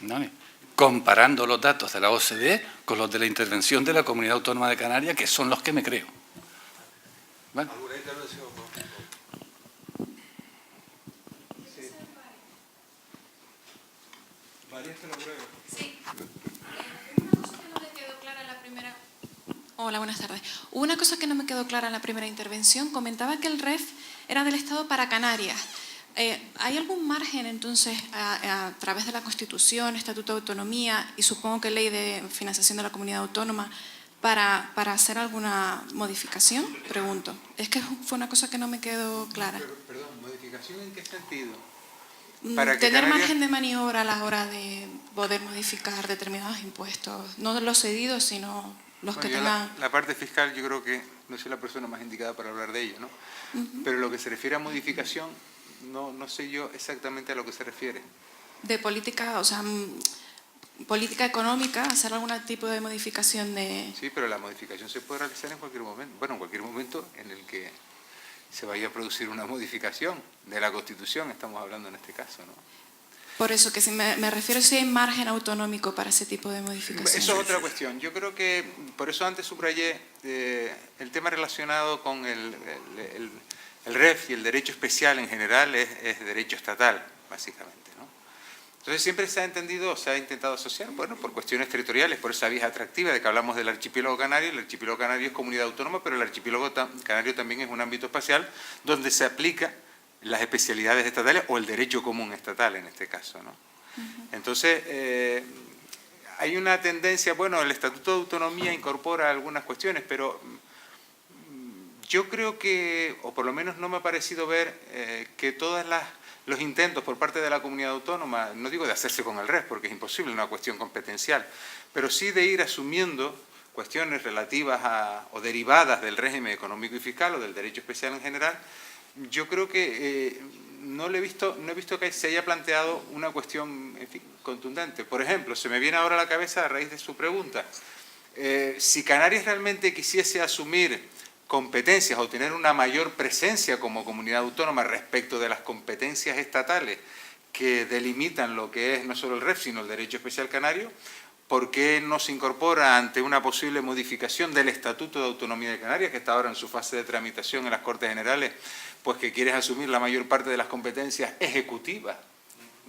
¿vale? Comparando los datos de la OCDE con los de la intervención de la Comunidad Autónoma de Canarias, que son los que me creo. ¿Vale? ¿Alguna intervención? Sí. María te lo prueba. Sí. Una cosa que no me quedó clara en la primera... Hola, buenas tardes. Una cosa que no me quedó clara en la primera intervención, comentaba que el REF era del Estado para Canarias. ¿Hay algún margen, entonces, a través de la Constitución, Estatuto de Autonomía y supongo que Ley de Financiación de la Comunidad Autónoma, para hacer alguna modificación? Pregunto. Es que fue una cosa que no me quedó clara. Perdón, ¿modificación en qué sentido? Tener margen de maniobra a la hora de poder modificar determinados impuestos, no los cedidos, sino los que tengan... La parte fiscal yo creo que no soy la persona más indicada para hablar de ello, ¿no? Pero lo que se refiere a modificación, no sé yo exactamente a lo que se refiere. De política, o sea, política económica, hacer algún tipo de modificación de... Sí, pero la modificación se puede realizar en cualquier momento. Bueno, en cualquier momento en el que se vaya a producir una modificación de la Constitución, estamos hablando en este caso, ¿no? Por eso, que si me refiero si hay margen autonómico para ese tipo de modificación. Eso es otra cuestión. Yo creo que, por eso antes subrayé el tema relacionado con el REF y el derecho especial en general es derecho estatal, básicamente, ¿no? Entonces siempre se ha entendido, se ha intentado asociar, bueno, por cuestiones territoriales, por esa vía atractiva de que hablamos del archipiélago canario. El archipiélago canario es comunidad autónoma, pero el archipiélago canario también es un ámbito espacial donde se aplica las especialidades estatales o el derecho común estatal en este caso, ¿no? Entonces, hay una tendencia, bueno, el Estatuto de Autonomía incorpora algunas cuestiones, pero yo creo que, o por lo menos no me ha parecido ver que todos los intentos por parte de la comunidad autónoma, no digo de hacerse con el REF, porque es imposible, una cuestión competencial, pero sí de ir asumiendo cuestiones relativas o derivadas del régimen económico y fiscal o del derecho especial en general. Yo creo que no he visto que se haya planteado una cuestión, en fin, contundente. Por ejemplo, se me viene ahora a la cabeza a raíz de su pregunta, si Canarias realmente quisiese asumir competencias o tener una mayor presencia como comunidad autónoma respecto de las competencias estatales que delimitan lo que es no solo el REF, sino el derecho especial canario, ¿por qué no se incorpora ante una posible modificación del Estatuto de Autonomía de Canarias, que está ahora en su fase de tramitación en las Cortes Generales, pues que quieres asumir la mayor parte de las competencias ejecutivas?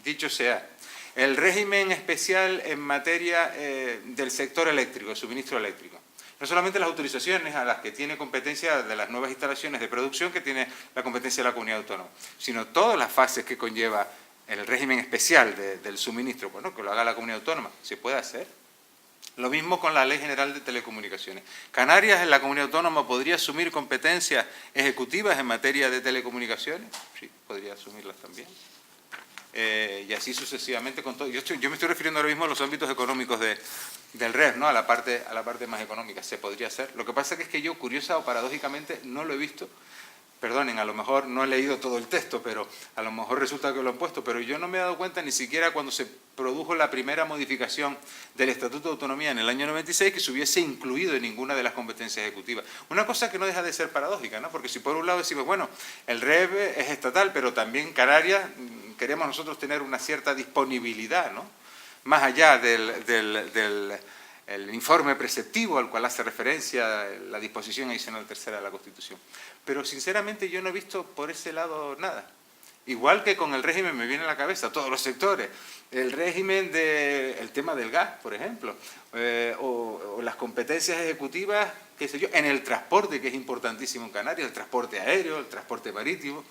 Dicho sea, el régimen especial en materia del sector eléctrico, el suministro eléctrico. No solamente las autorizaciones a las que tiene competencia de las nuevas instalaciones de producción que tiene la competencia de la comunidad autónoma, sino todas las fases que conlleva el régimen especial del suministro, bueno, que lo haga la comunidad autónoma, se puede hacer. Lo mismo con la Ley General de Telecomunicaciones. Canarias, en la comunidad autónoma, ¿podría asumir competencias ejecutivas en materia de telecomunicaciones? Sí, podría asumirlas también. Y así sucesivamente con todo. Yo me estoy refiriendo ahora mismo a los ámbitos económicos del REF, ¿no? a la parte más económica. Se podría hacer. Lo que pasa es que yo, curiosa o paradójicamente, no lo he visto. Perdonen, a lo mejor no he leído todo el texto, pero a lo mejor resulta que lo han puesto, pero yo no me he dado cuenta ni siquiera cuando se produjo la primera modificación del Estatuto de Autonomía en el año 96 que se hubiese incluido en ninguna de las competencias ejecutivas. Una cosa que no deja de ser paradójica, ¿no? Porque si por un lado decimos, bueno, el REF es estatal, pero también Canarias queremos nosotros tener una cierta disponibilidad, ¿no? Más allá del el informe preceptivo al cual hace referencia la disposición adicional tercera de la Constitución. Pero sinceramente yo no he visto por ese lado nada. Igual que con el régimen me viene a la cabeza todos los sectores. El régimen del tema del gas, por ejemplo, o las competencias ejecutivas, qué sé yo, en el transporte, que es importantísimo en Canarias, el transporte aéreo, el transporte marítimo.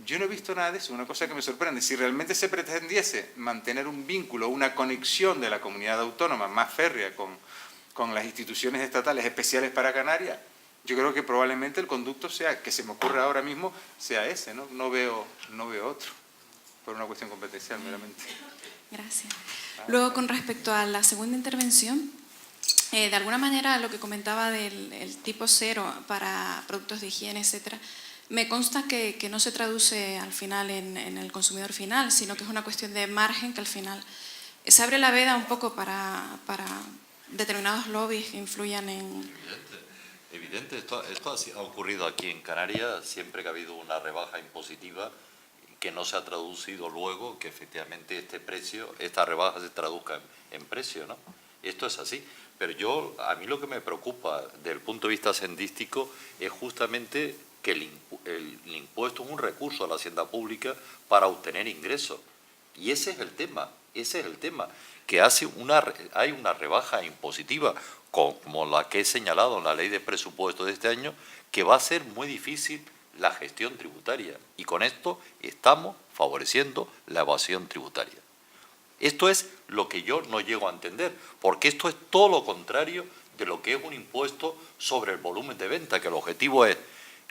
Yo no he visto nada de eso, una cosa que me sorprende. Si realmente se pretendiese mantener un vínculo, una conexión de la comunidad autónoma más férrea con las instituciones estatales especiales para Canarias, yo creo que probablemente el conducto sea, que se me ocurre ahora mismo, sea ese, ¿no? No veo otro, por una cuestión competencial meramente. Gracias. Luego, con respecto a la segunda intervención, de alguna manera lo que comentaba del tipo cero para productos de higiene, etcétera, me consta que no se traduce al final en el consumidor final, sino que es una cuestión de margen que al final se abre la veda un poco para determinados lobbies que influyan en... Evidente, esto ha ocurrido aquí en Canarias, siempre que ha habido una rebaja impositiva que no se ha traducido luego, que efectivamente esta rebaja se traduzca en precio, ¿no? Esto es así. Pero a mí lo que me preocupa desde el punto de vista sendístico es justamente que el impuesto es un recurso a la hacienda pública para obtener ingresos. Y ese es el tema, que hay una rebaja impositiva, como la que he señalado en la ley de presupuesto de este año, que va a ser muy difícil la gestión tributaria. Y con esto estamos favoreciendo la evasión tributaria. Esto es lo que yo no llego a entender, porque esto es todo lo contrario de lo que es un impuesto sobre el volumen de venta, que el objetivo es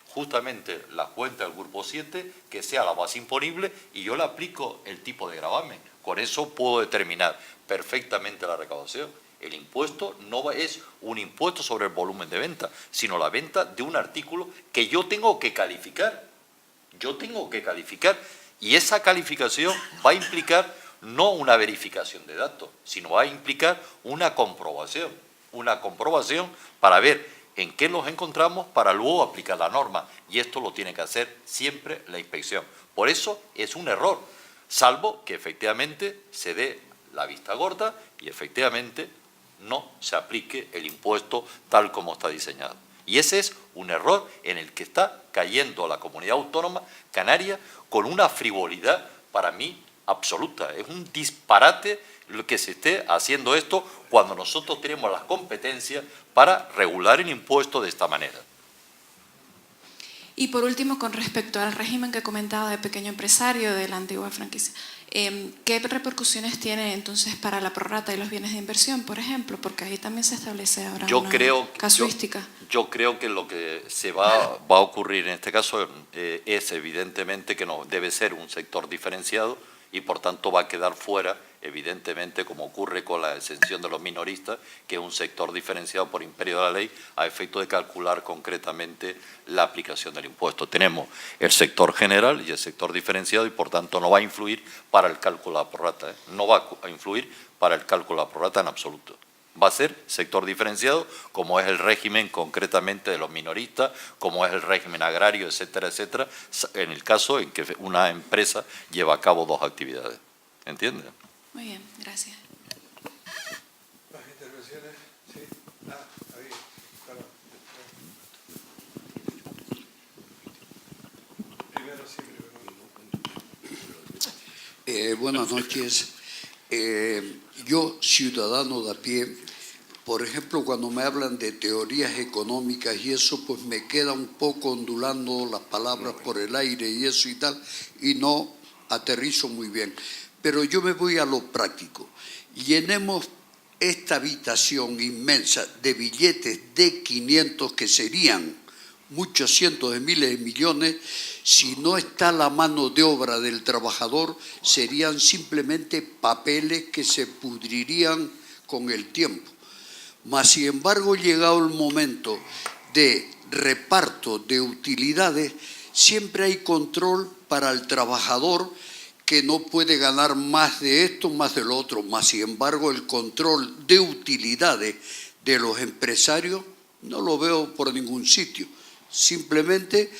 justamente la cuenta del Grupo 7, que sea la base imponible, y yo le aplico el tipo de gravamen. Con eso puedo determinar perfectamente la recaudación. El impuesto no es un impuesto sobre el volumen de venta, sino la venta de un artículo que yo tengo que calificar. Y esa calificación va a implicar no una verificación de datos, sino va a implicar una comprobación para ver en qué nos encontramos para luego aplicar la norma. Y esto lo tiene que hacer siempre la inspección. Por eso es un error, salvo que efectivamente se dé la vista gorda y efectivamente no se aplique el impuesto tal como está diseñado. Y ese es un error en el que está cayendo la comunidad autónoma canaria con una frivolidad para mí absoluta. Es un disparate lo que se esté haciendo esto cuando nosotros tenemos las competencias para regular el impuesto de esta manera. Y por último, con respecto al régimen que comentaba de pequeño empresario de la antigua franquicia, ¿qué repercusiones tiene entonces para la prorrata y los bienes de inversión, por ejemplo? Porque ahí también se establece ahora una casuística. Yo creo que lo que se va a ocurrir en este caso es evidentemente que no debe ser un sector diferenciado y por tanto va a quedar fuera, evidentemente, como ocurre con la exención de los minoristas, que es un sector diferenciado por imperio de la ley a efecto de calcular concretamente la aplicación del impuesto. Tenemos el sector general y el sector diferenciado y por tanto no va a influir para el cálculo de la prorrata, no va a influir para el cálculo de la prorrata en absoluto. Va a ser sector diferenciado, como es el régimen concretamente de los minoristas, como es el régimen agrario, etcétera, etcétera, en el caso en que una empresa lleva a cabo dos actividades. ¿Entiendes? Muy bien, gracias. ¿Las intervenciones? Sí. Ahí. Primero sí, buenas noches. Yo, ciudadano de a pie, por ejemplo, cuando me hablan de teorías económicas y eso, pues me queda un poco ondulando las palabras por el aire y eso y tal, y no aterrizo muy bien. Pero yo me voy a lo práctico. Llenemos esta habitación inmensa de billetes de 500 que serían muchos cientos de miles de millones, si no está la mano de obra del trabajador, serían simplemente papeles que se pudrirían con el tiempo. Mas, sin embargo, llegado el momento de reparto de utilidades, siempre hay control para el trabajador que no puede ganar más de esto, más de lo otro. Mas, sin embargo, el control de utilidades de los empresarios no lo veo por ningún sitio. Simplemente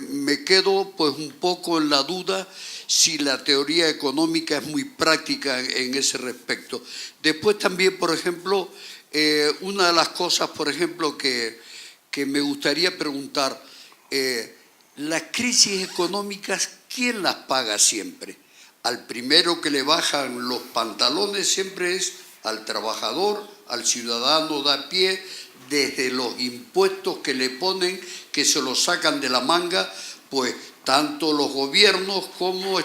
me quedo pues un poco en la duda si la teoría económica es muy práctica en ese respecto. Después también, por ejemplo, una de las cosas, por ejemplo, que me gustaría preguntar, las crisis económicas, ¿quién las paga siempre? Al primero que le bajan los pantalones siempre es al trabajador, al ciudadano de a pie, desde los impuestos que le ponen, que se los sacan de la manga, pues tanto los gobiernos como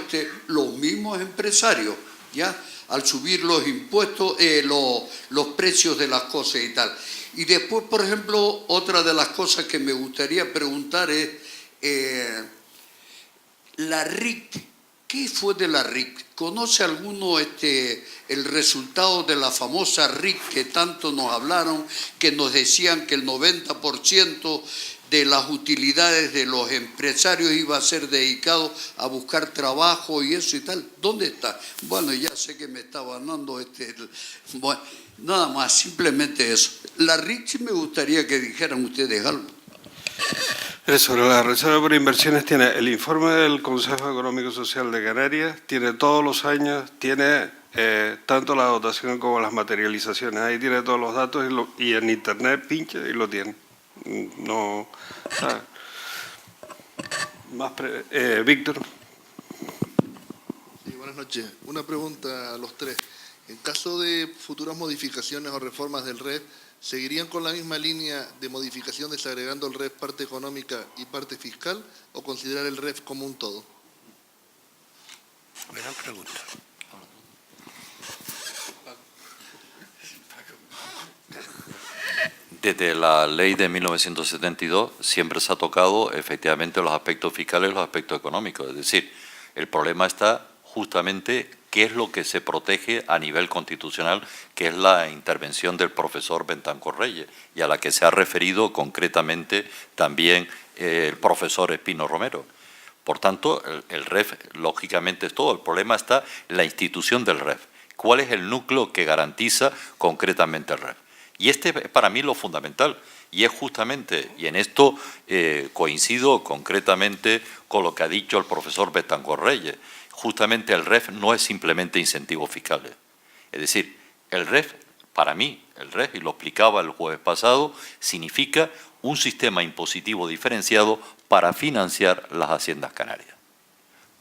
los mismos empresarios, ¿ya? Al subir los impuestos, los precios de las cosas y tal. Y después, por ejemplo, otra de las cosas que me gustaría preguntar es, la RIC, ¿qué fue de la RIC? ¿Conoce alguno el resultado de la famosa RIC que tanto nos hablaron, que nos decían que el 90% de las utilidades de los empresarios iba a ser dedicado a buscar trabajo y eso y tal? ¿Dónde está? Bueno, ya sé que me estaba dando bueno, nada más, simplemente eso. La RIC sí me gustaría que dijeran ustedes algo. Sobre la reserva por inversiones tiene el informe del Consejo Económico y Social de Canarias, tiene todos los años, tiene tanto la dotación como las materializaciones, ahí tiene todos los datos y en internet pincha y lo tiene. No, Víctor. Sí, buenas noches. Una pregunta a los tres. En caso de futuras modificaciones o reformas del REF, ¿seguirían con la misma línea de modificación desagregando el REF parte económica y parte fiscal o considerar el REF como un todo? Buena pregunta. Desde la ley de 1972 siempre se ha tocado efectivamente los aspectos fiscales y los aspectos económicos. Es decir, el problema está justamente qué es lo que se protege a nivel constitucional, que es la intervención del profesor Bentancor Reyes, y a la que se ha referido concretamente también el profesor Espino Romero. Por tanto, el REF lógicamente es todo. El problema está en la institución del REF. ¿Cuál es el núcleo que garantiza concretamente el REF? Y es para mí lo fundamental, y es justamente, y en esto coincido concretamente con lo que ha dicho el profesor Bentancor Reyes, justamente el REF no es simplemente incentivos fiscales. Es decir, el REF, para mí, el REF, y lo explicaba el jueves pasado, significa un sistema impositivo diferenciado para financiar las haciendas canarias.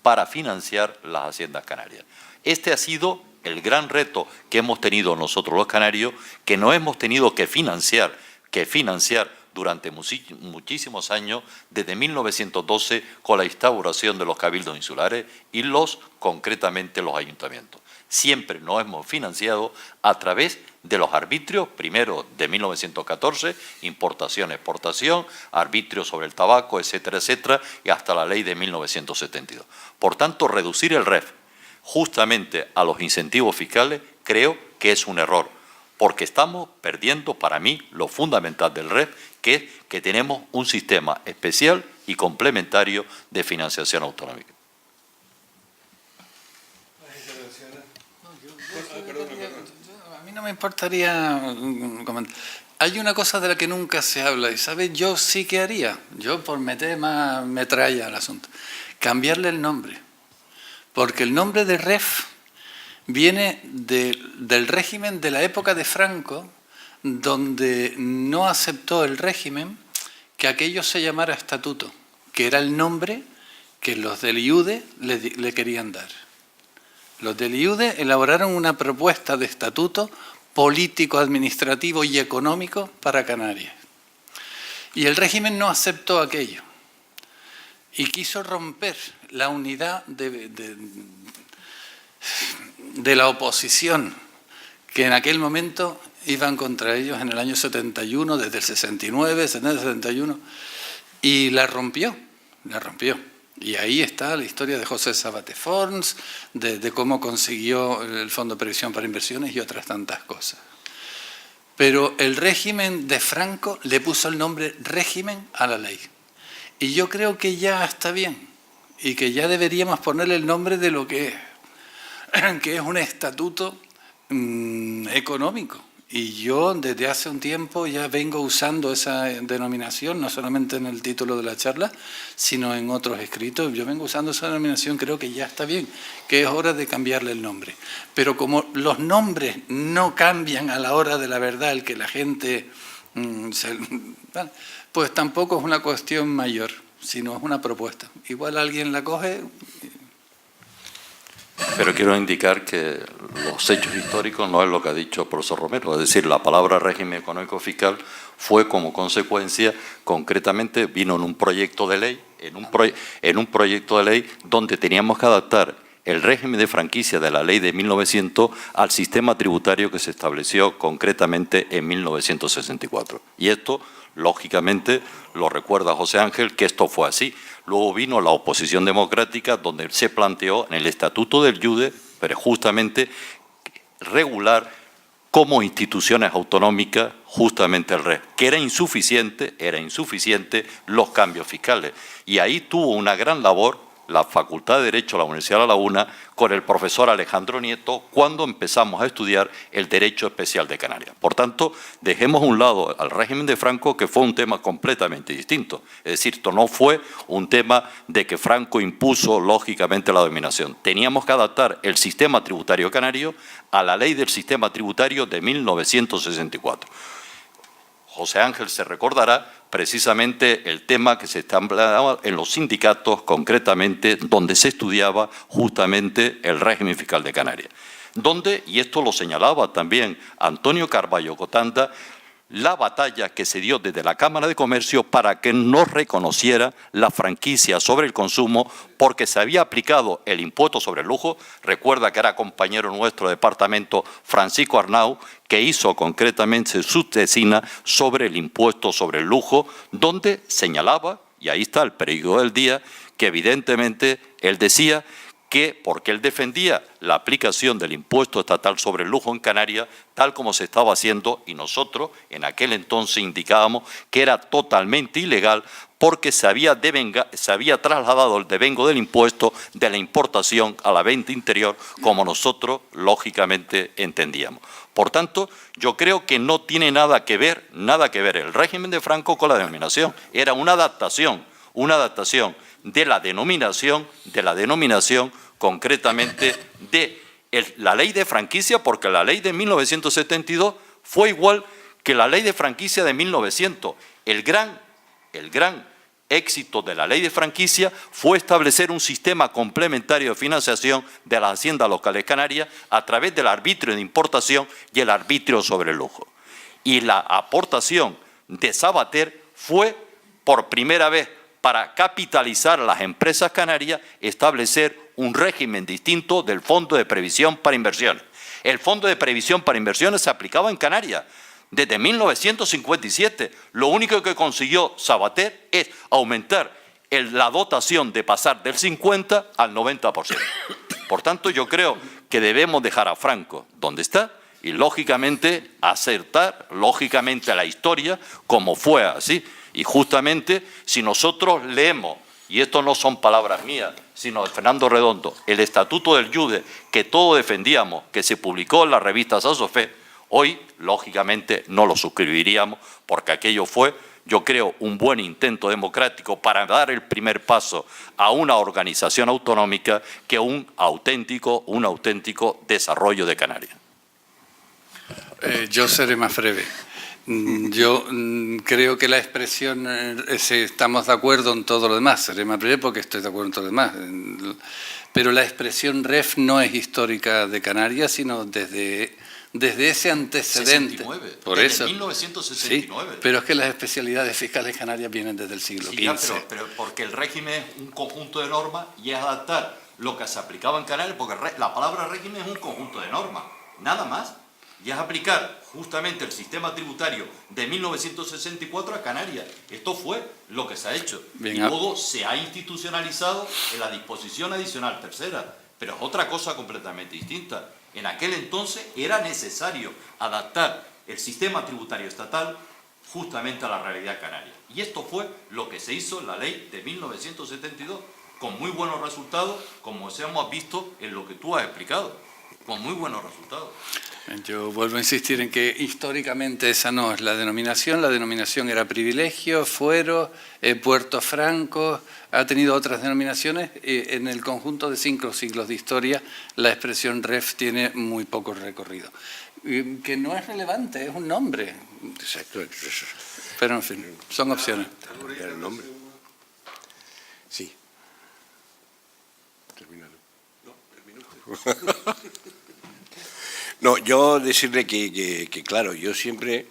Para financiar las haciendas canarias. Este ha sido el gran reto que hemos tenido nosotros los canarios, que no hemos tenido que financiar durante muchísimos años, desde 1912, con la instauración de los cabildos insulares y concretamente los ayuntamientos. Siempre nos hemos financiado a través de los arbitrios, primero de 1914, importación, exportación, arbitrios sobre el tabaco, etcétera, etcétera, y hasta la ley de 1972. Por tanto, reducir el REF justamente a los incentivos fiscales creo que es un error, porque estamos perdiendo, para mí, lo fundamental del REF, que es que tenemos un sistema especial y complementario de financiación autonómica. A mí no me importaría comentar. Hay una cosa de la que nunca se habla, y ¿sabes? Yo sí que haría, yo por meter más metralla al asunto, cambiarle el nombre. Porque el nombre de REF viene del régimen de la época de Franco, donde no aceptó el régimen que aquello se llamara estatuto, que era el nombre que los del IUDE le querían dar. Los del IUDE elaboraron una propuesta de estatuto político, administrativo y económico para Canarias. Y el régimen no aceptó aquello. Y quiso romper la unidad de la oposición, que en aquel momento iban contra ellos en el año 71, desde el 69, 71, y la rompió. Y ahí está la historia de José Sabate Forns, de cómo consiguió el Fondo de Previsión para Inversiones y otras tantas cosas. Pero el régimen de Franco le puso el nombre régimen a la ley. Y yo creo que ya está bien y que ya deberíamos ponerle el nombre de lo que es un estatuto económico Y yo desde hace un tiempo ya vengo usando esa denominación, no solamente en el título de la charla, sino en otros escritos. Yo vengo usando esa denominación, creo que ya está bien, que es hora de cambiarle el nombre. Pero como los nombres no cambian a la hora de la verdad, el que la gente... pues tampoco es una cuestión mayor, sino es una propuesta. Igual alguien la coge... Pero quiero indicar que los hechos históricos no es lo que ha dicho el profesor Romero, es decir, la palabra régimen económico fiscal fue como consecuencia, concretamente vino en un proyecto de ley, en un proyecto de ley donde teníamos que adaptar el régimen de franquicia de la ley de 1900 al sistema tributario que se estableció concretamente en 1964. Y esto, lógicamente, lo recuerda José Ángel, que esto fue así. Luego vino la oposición democrática, donde se planteó en el Estatuto del Iude, pero justamente regular como instituciones autonómicas justamente el REF, que era insuficiente los cambios fiscales. Y ahí tuvo una gran labor la Facultad de Derecho de la Universidad de La Laguna con el profesor Alejandro Nieto cuando empezamos a estudiar el Derecho Especial de Canarias. Por tanto, dejemos a un lado al régimen de Franco, que fue un tema completamente distinto. Es decir, esto no fue un tema de que Franco impuso lógicamente la dominación. Teníamos que adaptar el sistema tributario canario a la ley del sistema tributario de 1964. José Ángel se recordará precisamente el tema que se estableaba en los sindicatos, concretamente, donde se estudiaba justamente el régimen fiscal de Canarias. Donde, y esto lo señalaba también Antonio Carballo Cotanda, la batalla que se dio desde la Cámara de Comercio para que no reconociera la franquicia sobre el consumo porque se había aplicado el impuesto sobre el lujo. Recuerda que era compañero nuestro de departamento Francisco Arnau, que hizo concretamente su tesina sobre el impuesto sobre el lujo, donde señalaba, y ahí está el periódico del día, que evidentemente él decía que porque él defendía la aplicación del impuesto estatal sobre el lujo en Canarias, tal como se estaba haciendo, y nosotros en aquel entonces indicábamos que era totalmente ilegal porque se había trasladado el devengo del impuesto de la importación a la venta interior, como nosotros lógicamente entendíamos. Por tanto, yo creo que no tiene nada que ver el régimen de Franco con la denominación. Era una adaptación de la denominación concretamente de la ley de franquicia, porque la ley de 1972 fue igual que la ley de franquicia de 1900. El gran éxito de la ley de franquicia fue establecer un sistema complementario de financiación de las haciendas locales canarias a través del arbitrio de importación y el arbitrio sobre el lujo. Y la aportación de Sabater fue por primera vez para capitalizar a las empresas canarias, establecer un régimen distinto del Fondo de Previsión para Inversiones. El Fondo de Previsión para Inversiones se aplicaba en Canarias desde 1957. Lo único que consiguió Sabater es aumentar la dotación de pasar del 50 al 90%. Por tanto, yo creo que debemos dejar a Franco donde está y, lógicamente, acertar, lógicamente, a la historia como fue así. Y justamente si nosotros leemos, y esto no son palabras mías, sino de Fernando Redondo, el Estatuto del Iude que todos defendíamos, que se publicó en la revista Sasofé, hoy, lógicamente, no lo suscribiríamos porque aquello fue, yo creo, un buen intento democrático para dar el primer paso a una organización autonómica que un auténtico desarrollo de Canarias. Yo seré más breve. Yo creo que la expresión, estamos de acuerdo en todo lo demás, seré más breve porque estoy de acuerdo en todo lo demás, pero la expresión REF no es histórica de Canarias, sino desde ese antecedente. 69, por desde eso, 1969. Sí, pero es que las especialidades fiscales canarias vienen desde el siglo XV. Pero porque el régimen es un conjunto de normas y es adaptar lo que se aplicaba en Canarias, porque la palabra régimen es un conjunto de normas, nada más. Y es aplicar justamente el sistema tributario de 1964 a Canarias. Esto fue lo que se ha hecho. Bien, y luego se ha institucionalizado en la disposición adicional tercera. Pero es otra cosa completamente distinta. En aquel entonces era necesario adaptar el sistema tributario estatal justamente a la realidad canaria. Y esto fue lo que se hizo en la ley de 1972, con muy buenos resultados, como hemos visto en lo que tú has explicado. Con muy buenos resultados. Yo vuelvo a insistir en que históricamente esa no es la denominación era privilegio, fuero, Puerto Franco, ha tenido otras denominaciones. En el conjunto de 5 siglos de historia, la expresión REF tiene muy poco recorrido. Que no es relevante, es un nombre. Exacto. Pero en fin, son opciones. ¿El nombre? Sí. Terminado. No, terminó usted. No, yo decirle que claro, yo siempre,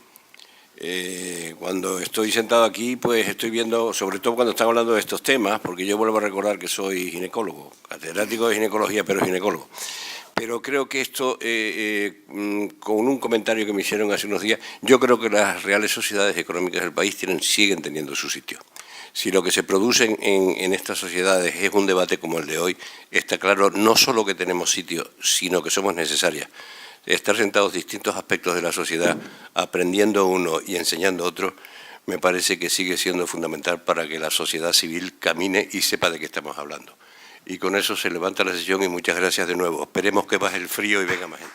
cuando estoy sentado aquí, pues estoy viendo, sobre todo cuando están hablando de estos temas, porque yo vuelvo a recordar que soy ginecólogo, catedrático de ginecología, pero ginecólogo. Pero creo que esto, con un comentario que me hicieron hace unos días, yo creo que las reales sociedades económicas del país siguen teniendo su sitio. Si lo que se produce en estas sociedades es un debate como el de hoy, está claro no solo que tenemos sitio, sino que somos necesarias. Estar sentados distintos aspectos de la sociedad, aprendiendo uno y enseñando otro, me parece que sigue siendo fundamental para que la sociedad civil camine y sepa de qué estamos hablando. Y con eso se levanta la sesión y muchas gracias de nuevo. Esperemos que baje el frío y venga más gente.